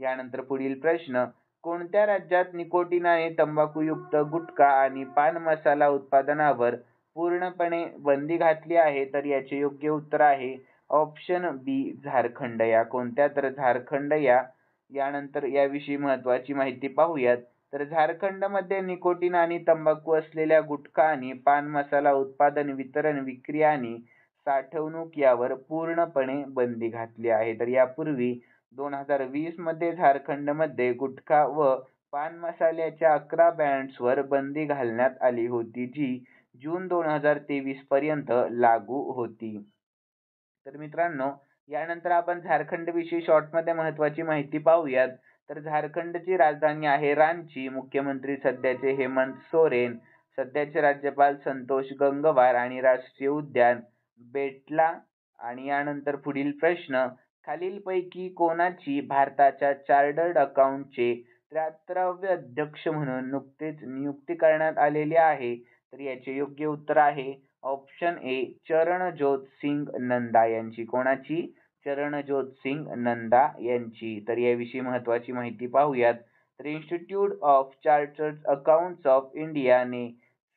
S1: यानंतर पुढील प्रश्न, कोणत्या राज्यात निकोटीन आणि तंबाखूयुक्त गुटखा आणि पान मसाला उत्पादनावर पूर्णपणे बंदी घातली आहे? तर याचे योग्य उत्तर आहे ऑप्शन बी, झारखंड. या कोणत्या? तर झारखंड या. यानंतर याविषयी महत्त्वाची माहिती पाहूयात. तर झारखंडमध्ये निकोटीन आणि तंबाखू असलेल्या गुटखा आणि पान मसाला उत्पादन, वितरण, विक्री आणि साठवणूक यावर पूर्णपणे बंदी घातली आहे. तर यापूर्वी 2020 मध्ये झारखंडमध्ये गुटखा व पान मसाल्याच्या 11 ब्रँड्सवर बंदी घालण्यात आली होती, जी जून 2023 पर्यंत लागू होती. तर मित्रांनो, यानंतर आपण झारखंडविषयी शॉर्टमध्ये महत्त्वाची माहिती पाहूयात. तर झारखंडची राजधानी आहे रांची. मुख्यमंत्री सध्याचे हेमंत सोरेन, सध्याचे राज्यपाल संतोष गंगवार आणि राष्ट्रीय उद्यान बेटला. आणि यानंतर पुढील प्रश्न, खालीलपैकी कोणाची भारताच्या चार्टर्ड अकाउंटचे 73वे अध्यक्ष म्हणून नुकतेच नियुक्ती करण्यात आलेली आहे? तर याचे योग्य उत्तर आहे ऑप्शन ए, चरणज्योत सिंग नंदा यांची. कोणाची? चरणज्योत सिंग नंदा यांची. तर याविषयी महत्त्वाची माहिती पाहूयात. तर institute of chartered accountants of इंडियाने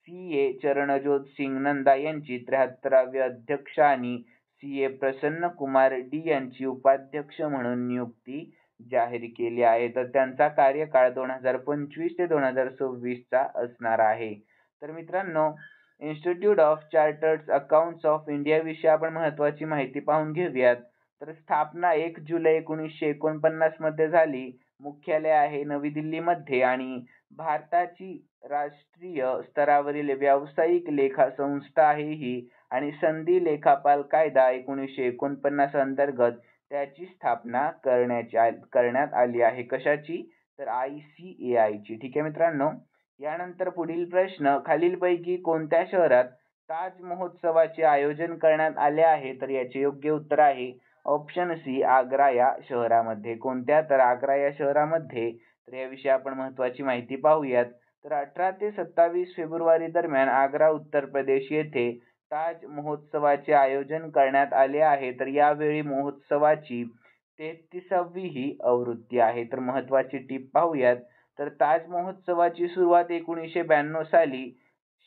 S1: CA चरणज्योत सिंग नंदा यांची 73वे अध्यक्ष आणि CA प्रसन्न कुमार डी यांची उपाध्यक्ष म्हणून नियुक्ती जाहीर केली आहे. तर त्यांचा कार्यकाळ 2025 ते 2026 चा असणार आहे. तर मित्रांनो, institute of chartered accountants of India विषयी आपण महत्त्वाची माहिती पाहून घेऊयात. तर स्थापना 1 जुलै 1949 मध्ये झाली. मुख्यालय आहे नवी दिल्लीमध्ये आणि भारताची राष्ट्रीय स्तरावरील व्यावसायिक लेखा संस्था आहे ही. आणि संधी लेखापाल कायदा 1949 अंतर्गत त्याची स्थापना करण्यात आली आहे. कशाची? तर ICAI ची. ठीक आहे मित्रांनो. यानंतर पुढील प्रश्न, खालीलपैकी कोणत्या शहरात ताज महोत्सवाचे आयोजन करण्यात आले आहे? तर याचे योग्य उत्तर आहे ऑप्शन सी, आग्रा या शहरामध्ये. कोणत्या? तर आग्रा या शहरामध्ये. तर याविषयी आपण महत्त्वाची माहिती पाहूयात. तर 18 ते 27 फेब्रुवारी दरम्यान आग्रा, उत्तर प्रदेश येथे ताज महोत्सवाचे आयोजन करण्यात आले आहे. तर यावेळी महोत्सवाची 33वी ही आवृत्ती आहे. तर महत्त्वाची टीप पाहूयात. तर ताज महोत्सवाची सुरुवात 1992 साली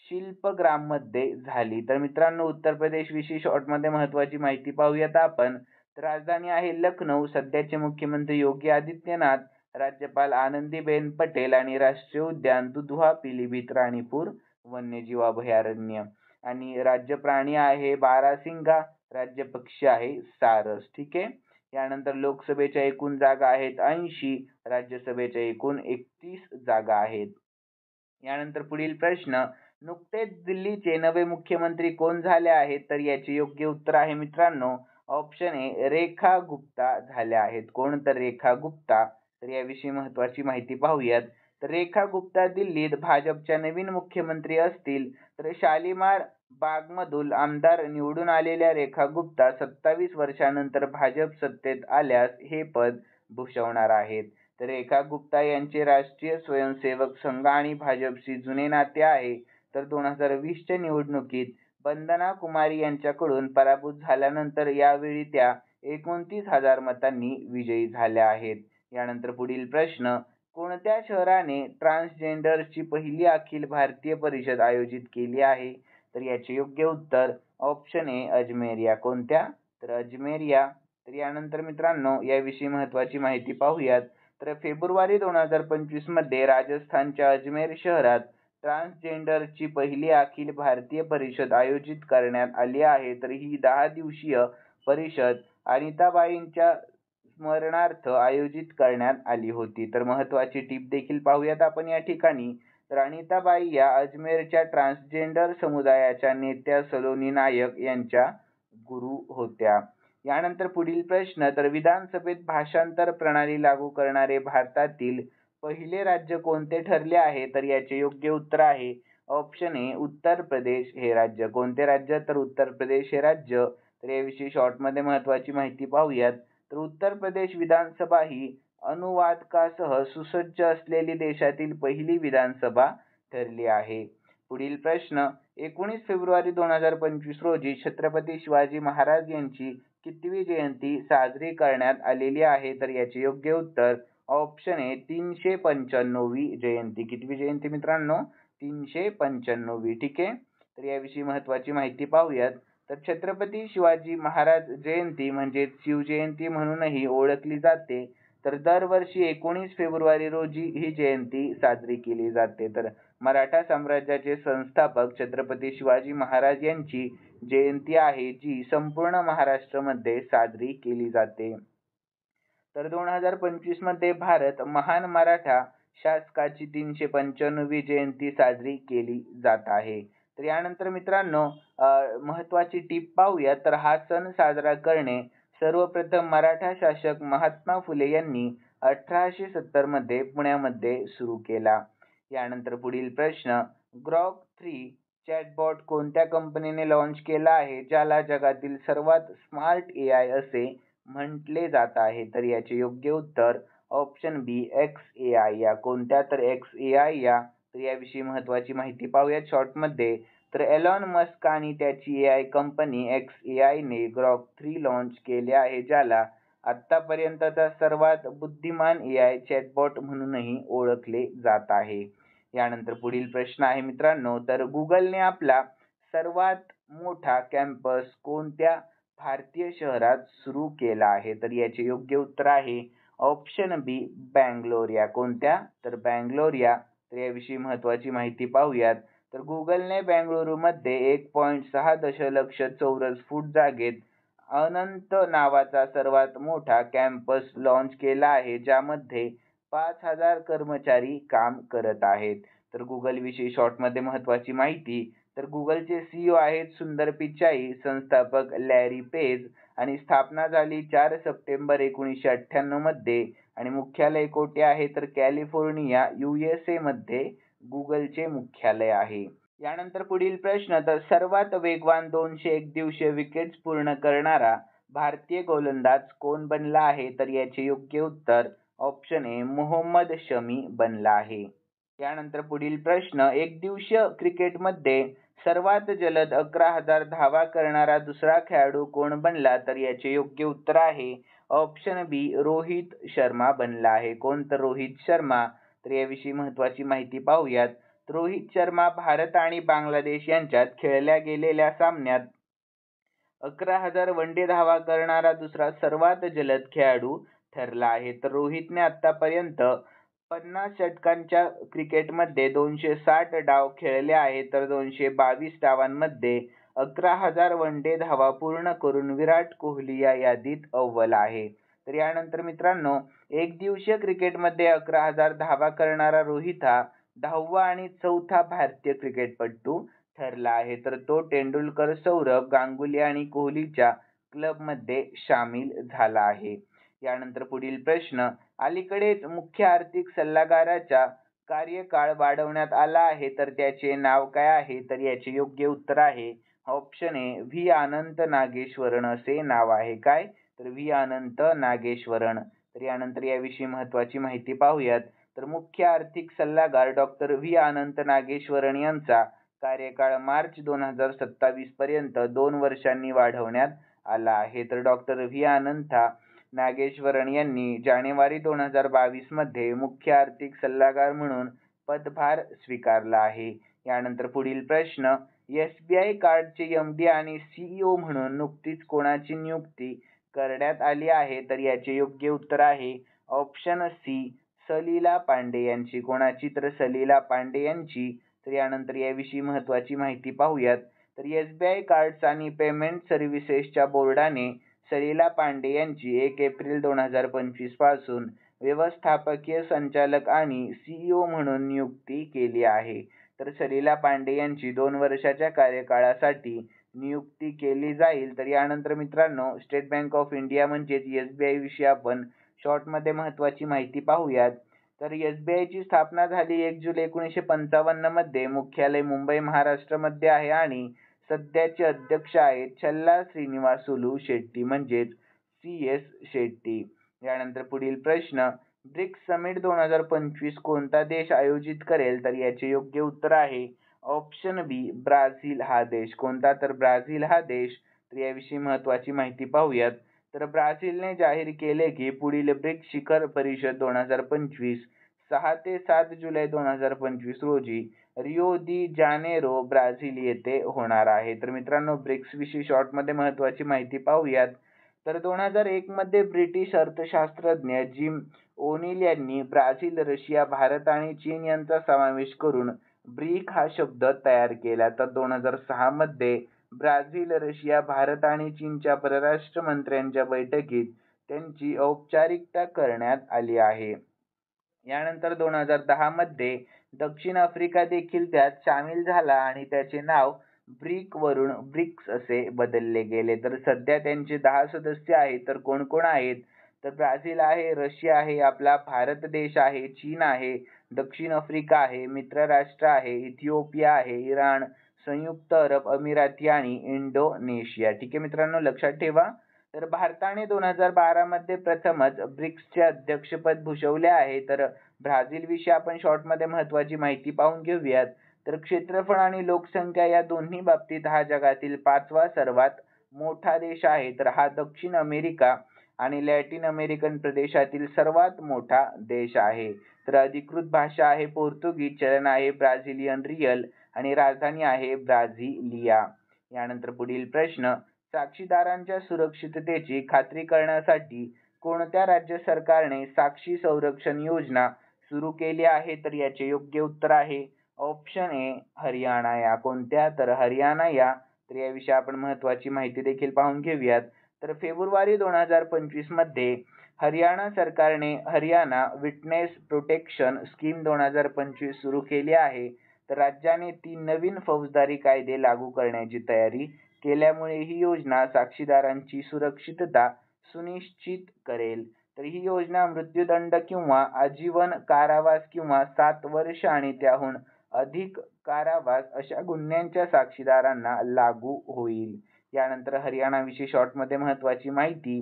S1: शिल्पग्राममध्ये झाली. तर मित्रांनो, उत्तर प्रदेश विषयी शॉर्टमध्ये महत्त्वाची माहिती पाहूयात आपण. तर राजधानी आहे लखनौ. सध्याचे मुख्यमंत्री योगी आदित्यनाथ, राज्यपाल आनंदीबेन पटेल आणि राष्ट्रीय उद्यान दुधवा पीलीभीत राणीपूर वन्यजीव अभयारण्य. आणि राज्य प्राणी आहे बारासिंगा, राज्य पक्षी आहे सारस. ठीक आहे. यानंतर लोकसभेच्या एकूण जागा आहेत 80, राज्यसभेच्या एकूण 31 जागा आहेत. यानंतर पुढील प्रश्न, नुकतेच दिल्लीचे नवे मुख्यमंत्री कोण झाले आहेत? तर याचे योग्य उत्तर आहे मित्रांनो ऑप्शन ए, रेखा गुप्ता झाल्या आहेत. कोण? तर रेखा गुप्ता. तर याविषयी महत्त्वाची माहिती पाहूयात. तर रेखा गुप्ता दिल्लीत भाजपच्या नवीन मुख्यमंत्री असतील. तर शालिमार बागमधून आमदार निवडून आलेल्या रेखा गुप्ता 27 वर्षांनंतर भाजप सत्तेत आल्यास हे पद भूषवणार आहेत. तर रेखा गुप्ता यांचे राष्ट्रीय स्वयंसेवक संघ आणि भाजपशी जुने नाते आहे. तर 2020च्या निवडणुकीत वंदना कुमारी यांच्याकडून पराभूत झाल्यानंतर यावेळी त्या 29,000 मतांनी विजयी झाल्या आहेत. यानंतर पुढील प्रश्न, कोणत्या शहराने ट्रान्सजेंडरची पहिली अखिल भारतीय परिषद आयोजित केली आहे? तर याचे योग्य उत्तर ऑप्शन ए, अजमेर या. कोणत्या? तर अजमेर या. तर यानंतर मित्रांनो, याविषयी महत्त्वाची माहिती पाहूयात. तर फेब्रुवारी 2025 मध्ये राजस्थानच्या अजमेर शहरात ट्रान्सजेंडरची पहिली अखिल भारतीय परिषद आयोजित करण्यात आली आहे. तर ही 10 दिवसीय परिषद अनिताबाईंच्या स्मरणार्थ आयोजित करण्यात आली होती. तर महत्त्वाची टीप देखील पाहूयात आपण या ठिकाणी. तर अनिताबाई या अजमेरच्या ट्रान्सजेंडर समुदायाच्या नेत्या सलोनी नायक यांच्या गुरु होत्या. यानंतर पुढील प्रश्न, तर विधानसभेत भाषांतर प्रणाली लागू करणारे भारतातील पहिले राज्य कोणते ठरले आहे? तर याचे योग्य उत्तर आहे ऑप्शन ए उत्तर प्रदेश हे राज्य. कोणते राज्य? तर उत्तर प्रदेश हे राज्य. तर याविषयी शॉर्टमध्ये महत्त्वाची माहिती पाहूयात. तर उत्तर प्रदेश विधानसभा ही अनुवादकासह सुसज्ज असलेली देशातील पहिली विधानसभा ठरली आहे. पुढील प्रश्न, 19 फेब्रुवारी 2025 रोजी छत्रपती शिवाजी महाराज यांची कितवी जयंती साजरी करण्यात आलेली आहे? तर याचे योग्य उत्तर ऑप्शन ए 395वी जयंती. कितवी जयंती मित्रांनो? 395वी. ठीक आहे. तर याविषयी महत्त्वाची माहिती पाहूयात. तर छत्रपती शिवाजी महाराज जयंती म्हणजे शिवजयंती म्हणूनही ओळखली जाते. तर दरवर्षी 19 फेब्रुवारी रोजी ही जयंती साजरी केली जाते. तर मराठा साम्राज्याचे संस्थापक छत्रपती शिवाजी महाराज यांची जयंती आहे जी संपूर्ण महाराष्ट्रामध्ये साजरी केली जाते. तर 2025 मध्ये भारत महान मराठा शासकाची 395वी जयंती साजरी केली जात आहे. तर यानंतर मित्रांनो महत्त्वाची टीप पाहूया. तर हा सण साजरा करणे सर्वप्रथम मराठा शासक महात्मा फुले यांनी 1870 मध्ये पुण्यामध्ये सुरू केला. यानंतर पुढील प्रश्न, ग्रॉक 3 चॅटबॉट कोणत्या कंपनीने लॉन्च केला आहे ज्याला जगातील सर्वात स्मार्ट AI असे म्हटले जात आहे? तर याचे योग्य उत्तर ऑप्शन बी XAI या. कोणत्या? तर XAI या. तर याविषयी महत्त्वाची माहिती पाहूया शॉर्टमध्ये. तर एलॉन मस्क आणि त्याची AI कंपनी XAI ने ग्रॉक 3 लॉन्च केले आहे ज्याला आतापर्यंतचा सर्वात बुद्धिमान AI चॅटबॉट म्हणूनही ओळखले जात आहे. यानंतर पुढील प्रश्न आहे मित्रांनो, तर गुगलने आपला सर्वात मोठा कॅम्पस कोणत्या भारतीय शहरात सुरू केला आहे? तर याचे योग्य उत्तर आहे ऑप्शन बी बँगलोर या. कोणत्या? तर बँगलोर या. तर याविषयी महत्त्वाची माहिती पाहूयात. तर गुगलने बेंगळुरूमध्ये 1.6 दशलक्ष चौरस फूट जागेत अनंत नावाचा सर्वात मोठा कॅम्पस लॉन्च केला आहे ज्यामध्ये 5,000 कर्मचारी काम करत आहेत. तर गुगल विषयी शॉर्टमध्ये महत्त्वाची माहिती. तर गुगलचे CEO आहेत सुंदर पिचाई, संस्थापक लॅरी पेज आणि स्थापना झाली 4 सप्टेंबर 1998 मध्ये आणि मुख्यालय कोठे आहे? तर कॅलिफोर्निया USA मध्ये गुगलचे मुख्यालय आहे. यानंतर पुढील प्रश्न, तर सर्वात वेगवान 200 एकदिवसीय विकेट्स पूर्ण करणारा भारतीय गोलंदाज कोण बनला आहे? तर याचे योग्य उत्तर ऑप्शन ए मोहम्मद शमी बनला आहे. यानंतर पुढील प्रश्न, एकदिवसीय क्रिकेटमध्ये सर्वात जलद 11,000 धावा करणारा दुसरा खेळाडू कोण बनला? तर याचे योग्य उत्तर आहे ऑप्शन बी रोहित शर्मा बनला आहे. कोण? तर रोहित शर्मा. तर याविषयी महत्त्वाची माहिती पाहूयात. रोहित शर्मा भारत आणि बांगलादेश यांच्यात खेळल्या गेलेल्या सामन्यात 11,000 वनडे धावा करणारा दुसरा सर्वात जलद खेळाडू ठरला आहे. तर रोहितने आतापर्यंत 50 षटकांच्या क्रिकेटमध्ये 260 डाव खेळले आहेत. तर 222 डावांमध्ये 11,000 वनडे धावा पूर्ण करून विराट कोहली या यादीत अव्वल आहे. तर यानंतर मित्रांनो एकदिवसीय क्रिकेटमध्ये 11,000 धावा करणारा रोहित हा 10वा आणि 4था भारतीय क्रिकेटपटू ठरला आहे. तर तो तेंडुलकर, सौरभ गांगुली आणि कोहलीच्या क्लबमध्ये सामील झाला आहे. यानंतर पुढील प्रश्न, अलीकडेच मुख्य आर्थिक सल्लागाराचा कार्यकाळ वाढवण्यात आला आहे तर त्याचे नाव काय आहे? तर याचे योग्य उत्तर आहे ऑप्शन ए व्ही अनंत नागेश्वरन असे नाव आहे. काय? तर व्ही अनंत नागेश्वरन. तर यानंतर याविषयी महत्त्वाची माहिती पाहूयात. तर मुख्य आर्थिक सल्लागार डॉक्टर व्ही अनंत नागेश्वरन यांचा कार्यकाळ मार्च 2027 पर्यंत 2 वर्षांनी वाढवण्यात आला आहे. तर डॉक्टर व्ही अनंत नागेश्वरन यांनी जानेवारी 2022 मध्ये मुख्य आर्थिक सल्लागार म्हणून पदभार स्वीकारला आहे. यानंतर पुढील प्रश्न, SBI कार्डचे MD आणि CEO म्हणून नुकतीच कोणाची नियुक्ती करण्यात आली आहे? तर याचे योग्य उत्तर आहे ऑप्शन सी सलीला पांडे यांची. कोणाची? तर सलीला पांडे यांची. तर यानंतर याविषयी महत्त्वाची माहिती पाहूयात. तर SBI कार्ड्स आणि पेमेंट सर्व्हिसेसच्या बोर्डाने सलीला पांडे यांची 1 एप्रिल 2025 पासून व्यवस्थापकीय संचालक आणि CEO म्हणून नियुक्ती केली आहे. तर सलीला पांडे यांची 2 वर्षाच्या कार्यकाळासाठी नियुक्ती केली जाईल. तर यानंतर मित्रांनो, स्टेट बँक ऑफ इंडिया म्हणजेच SBI विषयी आपण शॉर्टमध्ये महत्त्वाची माहिती पाहूयात. तर SBIची स्थापना झाली 1 जुलै 1955 मध्ये. मुख्यालय मुंबई महाराष्ट्रामध्ये आहे आणि सध्याचे अध्यक्ष आहेत छल्ला श्रीनिवासुलू शेट्टी म्हणजेच CS शेट्टी. यानंतर पुढील प्रश्न, ब्रिक्स समिट 2025 कोणता देश आयोजित करेल? तर याचे योग्य उत्तर आहे ऑप्शन बी, ब्राझील हा देश. कोणता? तर ब्राझील हा देश. तर याविषयी महत्त्वाची माहिती पाहूयात. तर ब्राझीलने जाहीर केले की पुढील ब्रिक्स शिखर परिषद 2025 6 ते 7 जुलै 2025 रोजी रिओ दी जानेरो ब्राझील येथे होणार आहे. तर मित्रांनो, ब्रिक्स विषयी शॉर्टमध्ये महत्त्वाची माहिती पाहूयात. तर 2001 मध्ये ब्रिटिश अर्थशास्त्रज्ञ जिम ओनिल यांनी ब्राझील, रशिया, भारत आणि चीन यांचा समावेश करून ब्रिक हा शब्द तयार केला. तर 2006 मध्ये ब्राझील, रशिया, भारत आणि चीनच्या परराष्ट्र मंत्र्यांच्या बैठकीत त्यांची औपचारिकता करण्यात आली आहे. यानंतर 2010 मध्ये दक्षिण आफ्रिका देखील त्यात सामील झाला आणि त्याचे नाव ब्रिक वरून ब्रिक्स असे बदलले गेले. तर सध्या त्यांचे 10 सदस्य आहेत. तर कोण कोण आहेत? तर ब्राझील आहे, रशिया आहे, आपला भारत देश आहे, चीन आहे, दक्षिण आफ्रिका आहे, मित्र राष्ट्र आहे, इथिओपिया आहे, इराण, संयुक्त अरब अमिराती आणि इंडोनेशिया. ठीक आहे मित्रांनो, लक्षात ठेवा. तर भारताने 2012 मध्ये प्रथमच ब्रिक्सचे अध्यक्षपद भूषवले आहे. तर ब्राझील विषयी आपण शॉर्टमध्ये महत्त्वाची माहिती पाहून घेऊयात. तर क्षेत्रफळ आणि लोकसंख्या या दोन्ही बाबतीत हा जगातील 5वा सर्वात मोठा देश आहे. तर हा दक्षिण अमेरिका आणि लॅटिन अमेरिकन प्रदेशातील सर्वात मोठा देश आहे. तर अधिकृत भाषा आहे पोर्तुगीज, चलन आहे ब्राझिलियन रियल आणि राजधानी आहे ब्राझिलिया. यानंतर पुढील प्रश्न, साक्षीदारांच्या सुरक्षिततेची खात्री करण्यासाठी कोणत्या राज्य सरकारने साक्षी संरक्षण योजना सुरू केली आहे? तर याचे योग्य उत्तर आहे ऑप्शन ए, हरियाणा या. कोणत्या? तर हरियाणा या. तर याविषयी आपण महत्त्वाची माहिती देखील पाहून घेऊयात. तर फेब्रुवारी 2025 मध्ये हरियाणा सरकारने हरियाणा विटनेस प्रोटेक्शन स्कीम 2025 सुरू केली आहे. तर राज्याने 3 नवीन फौजदारी कायदे लागू करण्याची तयारी केल्यामुळे ही योजना साक्षीदारांची सुरक्षितता सुनिश्चित करेल. तर ही योजना मृत्यूदंड किंवा आजीवन कारावास किंवा 7 वर्ष आणि त्याहून अधिक कारावास अशा गुन्ह्यांच्या साक्षीदारांना लागू होईल. यानंतर हरियाणाविषयी शॉर्टमध्ये महत्त्वाची माहिती.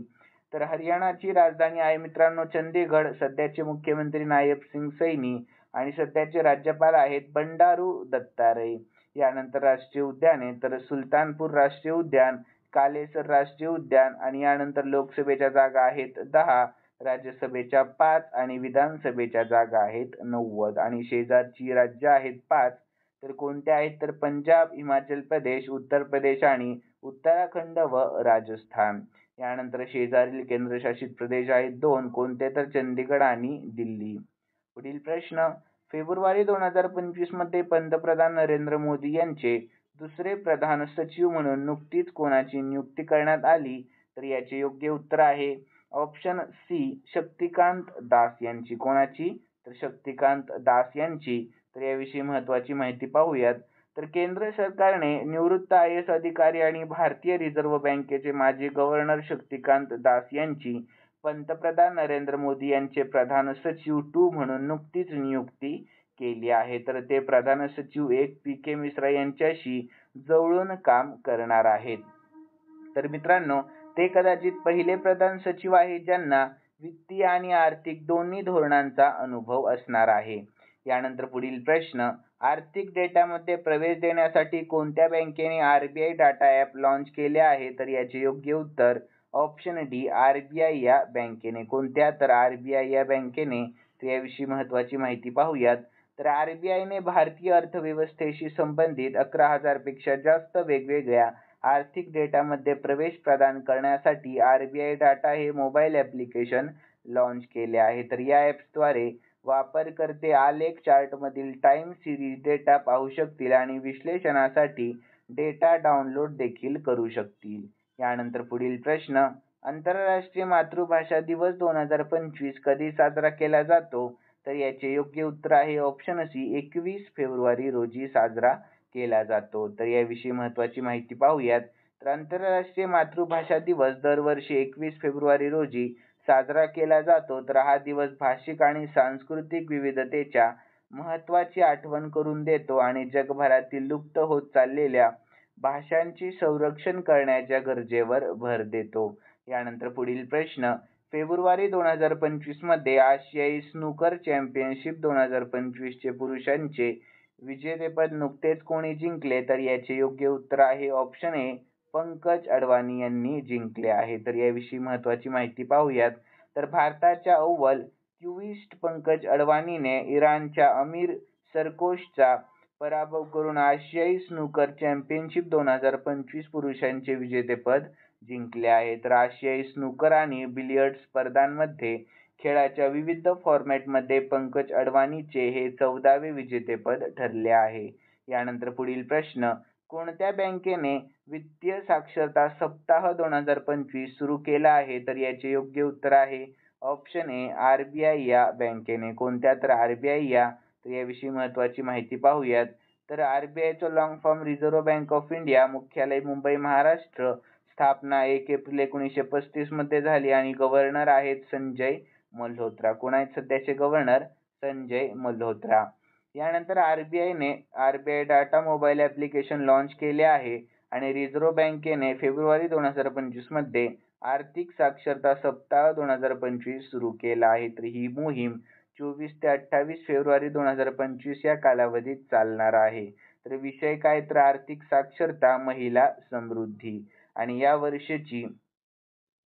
S1: तर हरियाणाची राजधानी आहे मित्रांनो चंदीगड. सध्याचे मुख्यमंत्री नायब सिंग सैनी आणि सध्याचे राज्यपाल आहेत बंडारू दत्तात्रेय. यानंतर राष्ट्रीय उद्याने, तर सुलतानपूर राष्ट्रीय उद्यान, कालेसर राष्ट्रीय उद्यान आणि यानंतर लोकसभेच्या जागा आहेत 10, राज्यसभेच्या 5 आणि विधानसभेच्या जागा आहेत 90 आणि शेजारची राज्य आहेत 5. तर कोणत्या आहेत? तर पंजाब, हिमाचल प्रदेश, उत्तर प्रदेश आणि उत्तराखंड व राजस्थान. यानंतर शेजारील केंद्रशासित प्रदेश आहेत 2. कोणते? तर चंदीगड आणि दिल्ली. पुढील प्रश्न, फेब्रुवारी 2025 मध्ये पंतप्रधान नरेंद्र मोदी यांचे दुसरे प्रधान सचिव म्हणून नुकतीच कोणाची नियुक्ती करण्यात आली? तर याचे योग्य उत्तर आहे ऑप्शन सी, शक्तिकांत दास यांची. कोणाची? तर शक्तिकांत दास यांची. तर याविषयी महत्त्वाची माहिती पाहूयात. तर केंद्र सरकारने निवृत्त IAS अधिकारी आणि भारतीय रिझर्व्ह बँकेचे माजी गव्हर्नर शक्तिकांत दास यांची पंतप्रधान नरेंद्र मोदी यांचे प्रधान सचिव 2 म्हणून नुकतीच नियुक्ती केली आहे. तर ते प्रधान सचिव 1 PK मिश्रा यांच्याशी जवळून काम करणार आहेत. तर मित्रांनो, ते कदाचित पहिले प्रधान सचिव आहेत ज्यांना वित्तीय आणि आर्थिक दोन्ही धोरणांचा अनुभव असणार आहे. यानंतर पुढील प्रश्न, आर्थिक डेटामध्ये प्रवेश देण्यासाठी कोणत्या बँकेने RBI डाटा ॲप लॉन्च केले आहे? तर याचे योग्य उत्तर ऑप्शन डी, RBI या बँकेने. कोणत्या? तर RBI या बँकेने. तर याविषयी महत्त्वाची माहिती पाहूयात. तर RBIने भारतीय अर्थव्यवस्थेशी संबंधित 11,000 पेक्षा जास्त वेगवेगळ्या आर्थिक डेटामध्ये प्रवेश प्रदान करण्यासाठी RBI डाटा हे मोबाईल ॲप्लिकेशन लॉन्च केले आहे. तर या ॲप्सद्वारे वापरकर्ते आलेख चार्टमधील टाइम सिरीज डेटा पाहू शकतील आणि विश्लेषणासाठी डेटा डाउनलोड देखील करू शकतील. यानंतर पुढील प्रश्न, आंतरराष्ट्रीय मातृभाषा दिवस 2025 कधी साजरा केला जातो? तर याचे योग्य उत्तर आहे ऑप्शन सी, 21 फेब्रुवारी रोजी साजरा केला जातो. तर याविषयी महत्त्वाची माहिती पाहूयात. तर आंतरराष्ट्रीय मातृभाषा दिवस दरवर्षी 21 फेब्रुवारी रोजी साजरा केला जातो. तर हा दिवस भाषिक आणि सांस्कृतिक विविधतेच्या महत्त्वाची आठवण करून देतो आणि जगभरातील लुप्त होत चाललेल्या भाषांची संरक्षण करण्याच्या गरजेवर भर देतो. यानंतर पुढील प्रश्न, फेब्रुवारी 2025 मध्ये आशियाई स्नूकर चॅम्पियनशिप 2025 चे पुरुषांचे विजेतेपद नुकतेच कोणी जिंकले? तर याचे योग्य उत्तर आहे ऑप्शन ए, पंकज अडवाणी यांनी जिंकले आहे. तर याविषयी महत्त्वाची माहिती पाहूयात. तर भारताच्या अव्वल क्युइस्ट पंकज अडवाणीने इराणच्या अमीर सरकोशचा पराभव करून आशियाई स्नूकर चॅम्पियनशिप 2025 पुरुषांचे विजेतेपद जिंकले आहे. तर आशियाई स्नूकर आणि बिलियर्ड्स स्पर्धांमध्ये खेळाच्या विविध फॉर्मॅटमध्ये पंकज अडवाणीचे हे 14वे विजेतेपद ठरले आहे. यानंतर पुढील प्रश्न, कोणत्या बँकेने वित्तीय साक्षरता सप्ताह 2025 सुरू केला आहे? तर याचे योग्य उत्तर आहे ऑप्शन ए, आरबीआय या बँकेने. कोणत्या? तर आरबीआय या. तर याविषयी महत्त्वाची माहिती पाहूयात. तर आरबीआयचं long form Reserve Bank of India, मुख्यालय मुंबई महाराष्ट्र, स्थापना 1 एप्रिल 1935 मध्ये झाली आणि गव्हर्नर आहेत संजय मल्होत्रा. कोण आहेत सध्याचे गव्हर्नर? संजय मल्होत्रा. यानंतर RBI data mobile application launch केले आहे आणि रिझर्व्ह बँकेने फेब्रुवारी 2025 मध्ये आर्थिक साक्षरता सप्ताह 2025 सुरू केला आहे. तर ही मोहीम 24 ते 28 फेब्रुवारी 2025 या कालावधीत चालणार आहे. तर विषय काय? तर आर्थिक साक्षरता, महिला समृद्धी. आणि या वर्षीची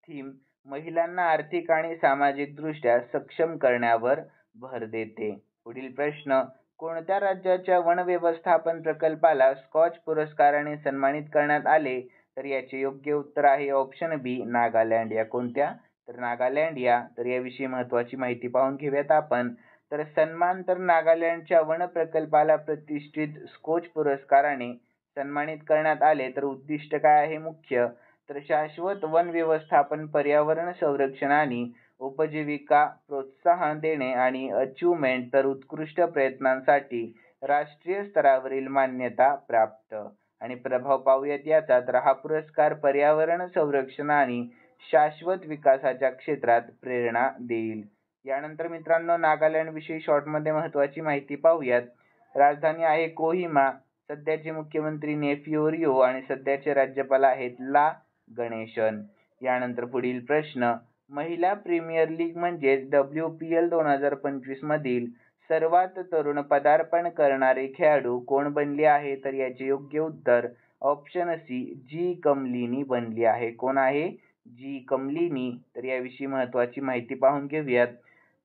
S1: थीम महिलांना आर्थिक आणि सामाजिकदृष्ट्या सक्षम करण्यावर भर देते. पुढील प्रश्न, कोणत्या राज्याच्या वन व्यवस्थापन प्रकल्पाला स्कॉच पुरस्काराने सन्मानित करण्यात आले? तर याचे योग्य उत्तर आहे ऑप्शन बी, नागालँड या. कोणत्या? तर नागालँड या. तर याविषयी महत्त्वाची माहिती पाहून घेऊयात आपण. तर सन्मान, तर नागालँडच्या वन प्रकल्पाला प्रतिष्ठित स्कॉच पुरस्काराने सन्मानित करण्यात आले. तर उद्दिष्ट काय आहे मुख्य? तर शाश्वत वन व्यवस्थापन, पर्यावरण संरक्षण आणि उपजीविका प्रोत्साहन देणे आणि अचीवमेंट, तर उत्कृष्ट प्रयत्नांसाठी राष्ट्रीय स्तरावरील मान्यता प्राप्त. आणि प्रभाव पाहूयात याचा. तर हा पुरस्कार पर्यावरण संरक्षण आणि शाश्वत विकासाच्या क्षेत्रात प्रेरणा देईल. यानंतर मित्रांनो, नागालँड विषयी शॉर्टमध्ये महत्त्वाची माहिती पाहूयात. राजधानी आहे कोहिमा, सध्याचे मुख्यमंत्री नेफ्यू रिओ आणि सध्याचे राज्यपाल आहेत ला गणेशन. यानंतर पुढील प्रश्न, महिला प्रीमियर लीग म्हणजेच WPL 2025 मधील सर्वात तरुण पदार्पण करणारे खेळाडू कोण बनले आहे? तर याचे योग्य उत्तर ऑप्शन सी, जी कमलिनी बनली आहे. कोण आहे? जी कमलिनी. तर याविषयी महत्त्वाची माहिती पाहून घेऊयात.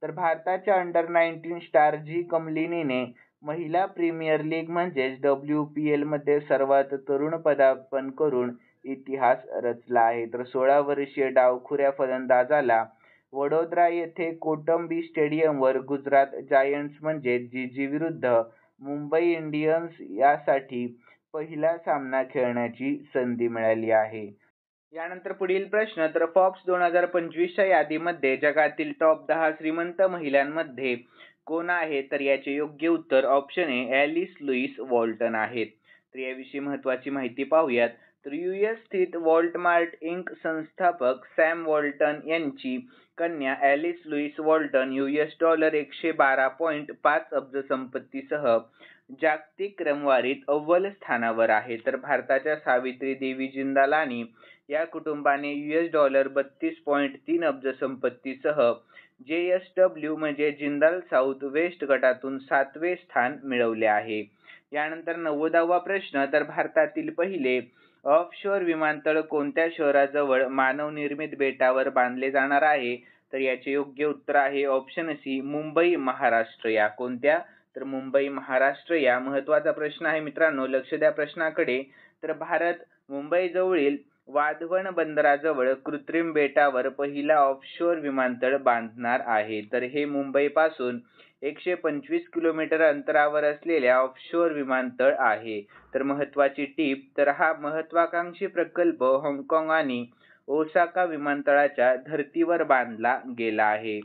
S1: तर भारताच्या अंडर-19 स्टार जी कमलिनीने महिला प्रीमियर लीग म्हणजेच WPL मध्ये सर्वात तरुण पदार्पण करून इतिहास रचला आहे. तर 16 वर्षीय डावखुऱ्या फलंदाजाला वडोदरा येथे कोटंबी स्टेडियमवर गुजरात जायंट्स म्हणजे जीजी विरुद्ध मुंबई इंडियन्स यासाठी पहिला सामना खेळण्याची संधी मिळाली आहे. यानंतर पुढील प्रश्न, तर फॉर्ब्स 2025च्या यादीमध्ये जगातील टॉप 10 श्रीमंत महिलांमध्ये कोण आहे? तर याचे योग्य उत्तर option A, Alice Louise Walton आहेत. तर याविषयी महत्त्वाची माहिती पाहूयात. तर US स्थित वॉल्टमार्ट इंक संस्थापक सॅम वॉल्टन यांची कन्या ॲलिस लुईस वॉल्टन $112.5 अब्ज संपत्तीसह जागतिक क्रमवारीत अव्वल स्थानावर आहे. तर भारताच्या सावित्री देवी जिंदालानी या कुटुंबाने $32.3 अब्ज संपत्तीसह JSW म्हणजे जिंदाल साऊथ वेस्ट गटातून 7वे स्थान मिळवले आहे. यानंतर 90वा प्रश्न, तर भारतातील पहिले ऑफशोअर विमानतळ कोणत्या शहराजवळ मानवनिर्मित बेटावर बांधले जाणार आहे? तर याचे योग्य उत्तर आहे ऑप्शन सी, मुंबई महाराष्ट्र या. कोणत्या? तर मुंबई महाराष्ट्र या. महत्त्वाचा प्रश्न आहे मित्रांनो, लक्ष द्या प्रश्नाकडे. तर भारत मुंबई जवळील वाधवण बंदराजवळ कृत्रिम बेटावर पहिला ऑफशोअर विमानतळ बांधणार आहे. तर हे मुंबईपासून 125 किलोमीटर अंतरावर असलेल्या ऑफशोअर विमानतळ आहे. तर महत्त्वाची टीप, तर हा महत्त्वाकांक्षी प्रकल्प हाँगकाँग आणि ओसाका विमानतळाच्या धर्तीवर बांधला गेला आहे.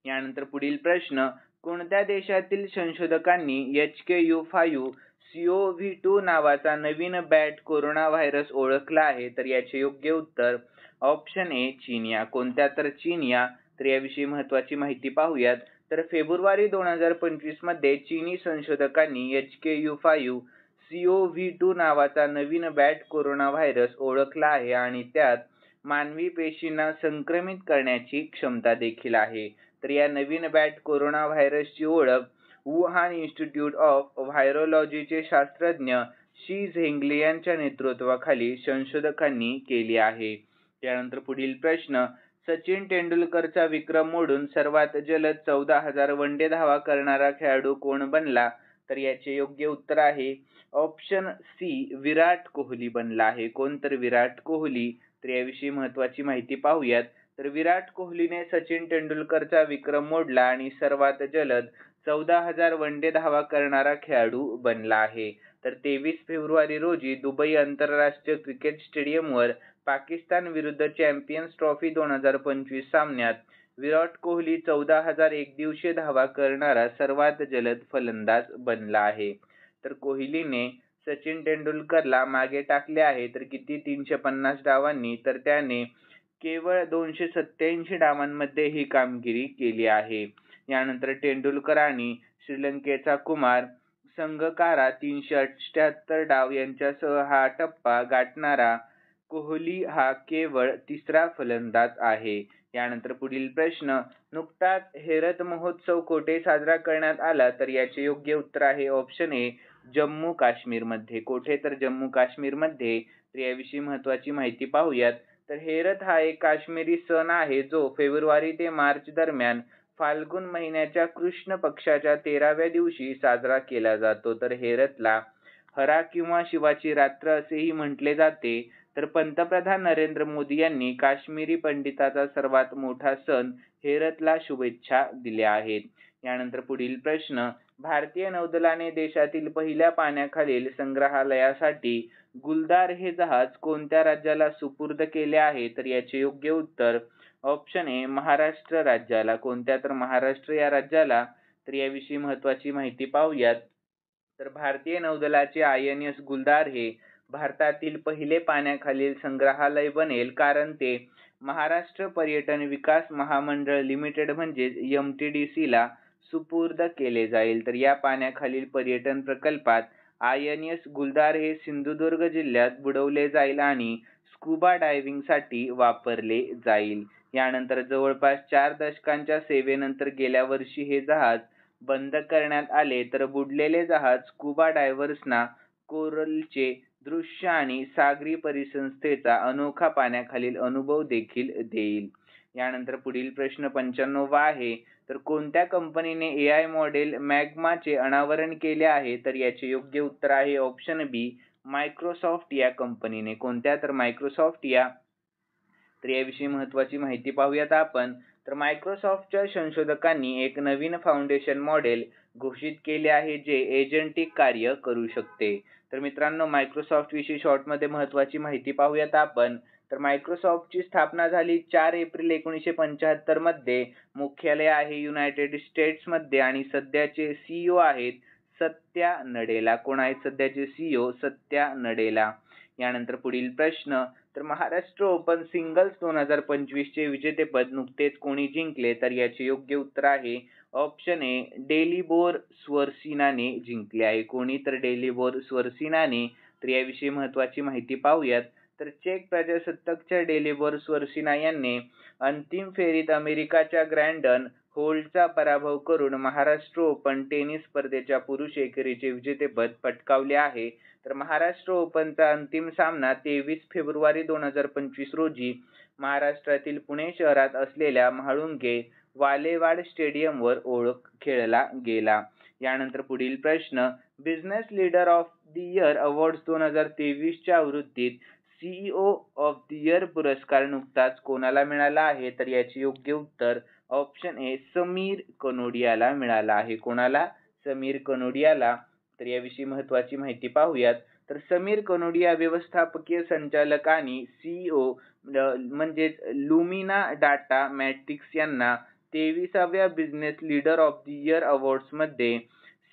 S1: यानंतर पुढील प्रश्न, कोणत्या देशातील संशोधकांनी HKU5-CoV2 नावाचा नवीन बॅट कोरोना व्हायरस ओळखला आहे? तर याचे योग्य उत्तर ऑप्शन ए चीन. कोणत्या तर चीन. तर याविषयी महत्त्वाची माहिती पाहूयात. तर फेब्रुवारी 2025 मध्ये चीनी संशोधकांनी HKU5-CoV2 नावाचा नवीन बॅट कोरोना व्हायरस ओळखला आहे आणि त्यात मानवी पेशींना संक्रमित करण्याची क्षमता देखील आहे. तर या नवीन बॅट कोरोना व्हायरसची ओळख वुहान इन्स्टिट्यूट ऑफ व्हायरोलॉजीचे शास्त्रज्ञ शी झेंगली यांच्या नेतृत्वाखाली संशोधकांनी केली आहे. त्यानंतर पुढील प्रश्न, सचिन तेंडुलकरचा विक्रम मोडून सर्वात जलद 14,000 वनडे धावा करणारा खेळाडू कोण बनला? तर याचे योग्य उत्तर आहे ऑप्शन सी विराट कोहली बनला आहे. कोण तर विराट कोहली. तर याविषयी महत्त्वाची माहिती पाहूयात. तर विराट कोहलीने सचिन तेंडुलकरचा विक्रम मोडला आणि सर्वात जलद 14,000 वनडे धावा करणारा खेळाडू बनला आहे. तर 23 फेब्रुवारी रोजी दुबई आंतरराष्ट्रीय क्रिकेट स्टेडियमवर पाकिस्तान विरुद्ध चॅम्पियन्स ट्रॉफी 2025 सामन्यात विराट कोहली 14,000 एकदिवसीय धावा करणारा सर्वात जलद फलंदाज बनला आहे. तर कोहलीने सचिन तेंडुलकरला मागे टाकले आहे तर किती 350 डावांनी. तर त्याने केवळ 287 डावांमध्ये ही कामगिरी केली आहे. यानंतर तेंडुलकर आणि श्रीलंकेचा कुमार संगकारा 378 डाव यांच्यासह हा टप्पा गाठणारा कोहली हा केवळ तिसरा फलंदाज आहे. यानंतर पुढील प्रश्न, नुकताच हेरत महोत्सव कोठे साजरा करण्यात आला? तर याचे योग्य उत्तर आहे ऑप्शन ए जम्मू काश्मीरमध्ये. कोठे? तर जम्मू काश्मीरमध्ये. तर याविषयी महत्त्वाची माहिती पाहूयात. तर हेरत हा एक काश्मीरी सण आहे जो फेब्रुवारी ते मार्च दरम्यान फाल्गुन महिन्याच्या कृष्ण पक्षाच्या 13व्या दिवशी साजरा केला जातो. तर हेरतला हरा किंवा शिवाची रात्र असेही म्हटले जाते. तर पंतप्रधान नरेंद्र मोदी यांनी काश्मीरी पंडिताचा सर्वात मोठा सण हेरतला शुभेच्छा दिल्या आहेत. यानंतर पुढील प्रश्न, भारतीय नौदलाने देशातील पहिल्या पाण्याखालील संग्रहालयासाठी गुलदार हे जहाज कोणत्या राज्याला सुपूर्द केले आहे? तर याचे योग्य उत्तर ऑप्शन ए महाराष्ट्र राज्याला. कोणत्या? तर महाराष्ट्र या राज्याला. तर याविषयी महत्त्वाची माहिती पाहूयात. तर भारतीय नौदलाचे INS गुलदार हे भारतातील पहिले पाण्याखालील संग्रहालय बनेल कारण ते महाराष्ट्र पर्यटन विकास महामंडळ लिमिटेड म्हणजेच MTDC ला सुपूर्द केले जाईल. तर या पाण्याखालील पर्यटन प्रकल्पात INS गुलदार हे सिंधुदुर्ग जिल्ह्यात बुडवले जाईल आणि स्कुबा डायव्हिंगसाठी वापरले जाईल. यानंतर जवळपास 4 दशकांच्या सेवेनंतर गेल्या वर्षी हे जहाज बंद करण्यात आले. तर बुडलेले जहाज स्कुबा डायव्हर्सना कोरलचे दृश्य आणि सागरी परिसंस्थेचा अनोखा पाण्याखालील अनुभव देखील देईल. यानंतर पुढील प्रश्न 95 आहे. तर कोणत्या कंपनीने AI मॉडेल मॅग्माचे अनावरण केले आहे? तर याचे योग्य उत्तर आहे ऑप्शन बी मायक्रोसॉफ्ट या कंपनीने. कोणत्या? तर मायक्रोसॉफ्ट या. तर याविषयी महत्त्वाची माहिती पाहूयात आपण. तर मायक्रोसॉफ्टच्या संशोधकांनी एक नवीन फाउंडेशन मॉडेल घोषित केले आहे जे एजंटिक कार्य करू शकते. तर मित्रांनो, मायक्रोसॉफ्ट विषयी शॉर्टमध्ये महत्त्वाची माहिती पाहूयात आपण. तर मायक्रोसॉफ्टची स्थापना झाली 4 एप्रिल 1975 मध्ये. मुख्यालय आहे युनायटेड स्टेट्समध्ये आणि सध्याचे CEO आहेत सत्या नडेला. कोण आहेत सध्याचे CEO? सत्या नडेला. यानंतर पुढील प्रश्न, तर महाराष्ट्र ओपन सिंगल्स 2025 चे विजेतेपद नुकतेच कोणी जिंकले? तर याचे योग्य उत्तर आहे ऑप्शन ए डेलिबोर स्वरसिनाने जिंकले आहे. कोणी? तर डेलिबोर स्वरसिनाने. तर याविषयी महत्त्वाची माहिती पाहूयात. तर चेक प्रजासत्ताकच्या डेलिबोर स्वरसिना यांनी अंतिम फेरीत अमेरिकाच्या ग्रँडन होल्टचा पराभव करून महाराष्ट्र ओपन टेनिस स्पर्धेच्या पुरुष एकेरीचे विजेतेपद पटकावले आहे. तर महाराष्ट्र ओपनचा अंतिम सामना 23 फेब्रुवारी 2025 रोजी महाराष्ट्रातील पुणे शहरात असलेल्या म्हाळुंगे वालेवाड स्टेडियमवर खेळला गेला. यानंतर पुढील प्रश्न, business leader of the year awards 2023 च्या आवृत्तीत CEO ऑफ द इयर पुरस्कार नुकताच कोणाला मिळाला आहे? तर याचे योग्य उत्तर ऑप्शन ए समीर कनोडियाला मिळाला आहे. कोणाला? समीर कनोडियाला. तर याविषयी महत्त्वाची माहिती पाहूयात. तर समीर कनोडिया व्यवस्थापकीय संचालक आणि CEO म्हणजेच लुमिना डाटा मॅट्रिक्स यांना 23व्या business leader of the year awards मध्ये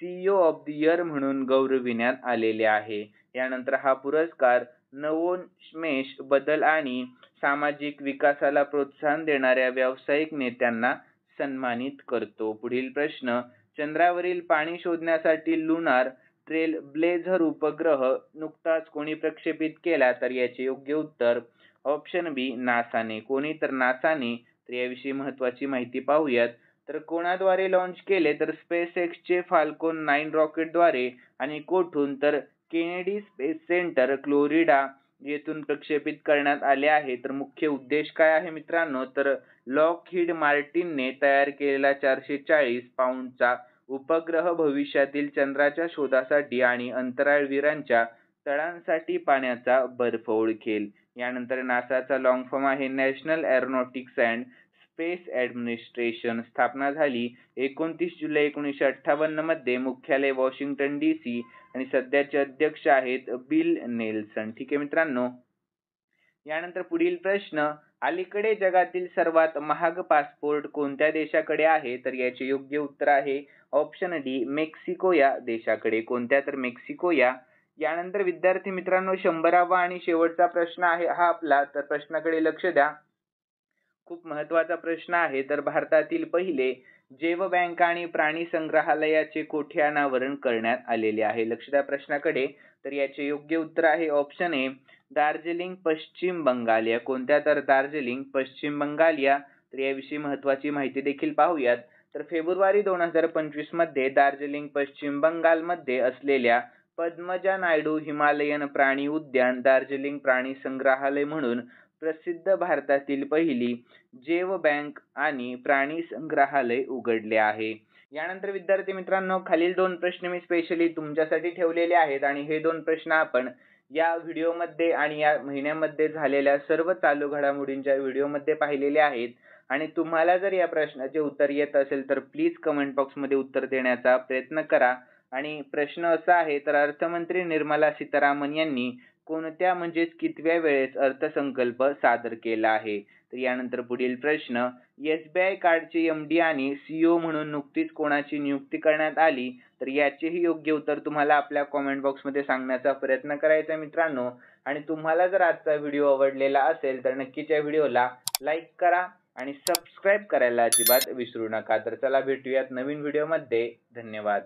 S1: CEO ऑफ द इयर म्हणून गौरविण्यात आलेले आहे. यानंतर हा पुरस्कार नवोन्मेष, बदल आणि सामाजिक विकासाला प्रोत्साहन देणाऱ्या व्यावसायिक नेत्यांना सन्मानित करतो. पुढील प्रश्न, चंद्रावरील पाणी शोधण्यासाठी लुनार ट्रेल ब्लेझर उपग्रह नुकताच कोणी प्रक्षेपित केला? तर याचे योग्य उत्तर ऑप्शन बी, नासाने. कोणी? तर नासाने. तर याविषयी महत्त्वाची माहिती पाहूयात. तर कोणाद्वारे लॉन्च केले? तर स्पेसएक्सचे फाल्कॉन 9 रॉकेटद्वारे. आणि कोठून? तर केनेडी स्पेस सेंटर, फ्लोरिडा येथून प्रक्षेपित करण्यात आले आहे. तर मुख्य उद्देश काय आहे मित्रांनो? तर लॉकहीड मार्टिनने तयार केलेला 440 पाऊंडचा उपग्रह भविष्यातील चंद्राच्या शोधासाठी आणि अंतराळवीरांच्या तळांसाठी पाण्याचा बर्फ ओळखेल. यानंतर नासाचा लॉंग फॉर्म आहे national aeronautics and space administration. स्थापना झाली 29 जुलै 1958 मध्ये. मुख्यालय वॉशिंग्टन DC आणि सध्याचे अध्यक्ष आहेत बिल नेल्सन. ठीक आहे मित्रांनो. यानंतर पुढील प्रश्न, अलीकडे जगातील सर्वात महाग पासपोर्ट कोणत्या देशाकडे आहे? तर याचे योग्य उत्तर आहे ऑप्शन डी, मेक्सिको या देशाकडे. कोणत्या? तर मेक्सिको या. यानंतर विद्यार्थी मित्रांनो 100वा आणि शेवटचा प्रश्न आहे हा आपला. तर प्रश्नाकडे लक्ष द्या. खूप महत्त्वाचा प्रश्न आहे. तर भारतातील पहिले जैव बँक आणि प्राणी संग्रहालयाचे कोठे अनावरण करण्यात आलेले आहे? लक्ष द्या प्रश्नाकडे. तर याचे योग्य उत्तर आहे ऑप्शन ए, दार्जिलिंग, पश्चिम बंगाल या. कोणत्या? तर दार्जिलिंग, पश्चिम बंगाल या. तर याविषयी महत्त्वाची माहिती देखील पाहूयात. तर फेब्रुवारी 2025 मध्ये दार्जिलिंग, पश्चिम बंगाल मध्ये असलेल्या पद्मजा नायडू हिमालयन प्राणी उद्यान, दार्जिलिंग प्राणी संग्रहालय म्हणून प्रसिद्ध भारतातील पहिली जैव बँक आणि प्राणी संग्रहालय उघडले आहे. यानंतर विद्यार्थी मित्रांनो खालील 2 प्रश्न मी स्पेशली तुमच्यासाठी ठेवलेले आहेत आणि हे 2 प्रश्न आपण या व्हिडिओमध्ये आणि या महिन्यामध्ये झालेल्या सर्व चालू घडामोडींच्या व्हिडिओमध्ये पाहिलेले आहेत. आणि तुम्हाला जर या प्रश्नाचे उत्तर येत असेल तर प्लीज कमेंट बॉक्समध्ये उत्तर देण्याचा प्रयत्न करा. आणि प्रश्न असा आहे, तर अर्थमंत्री निर्मला सीतारामन यांनी कोणत्या म्हणजेच कितव्या वेळेस अर्थसंकल्प सादर केला आहे? तर यानंतर पुढील प्रश्न, SBI कार्डचे MD आणि CEO म्हणून नुकतीच कोणाची नियुक्ती करण्यात आली? तर याचेही योग्य उत्तर तुम्हाला आपल्या कमेंट बॉक्समध्ये सांगण्याचा प्रयत्न करायचा मित्रांनो. आणि तुम्हाला जर आजचा व्हिडिओ आवडलेला असेल तर नक्कीच या व्हिडिओला लाईक करा आणि सबस्क्राईब करायला अजिबात विसरू नका. तर चला भेटूयात नवीन व्हिडिओमध्ये. धन्यवाद.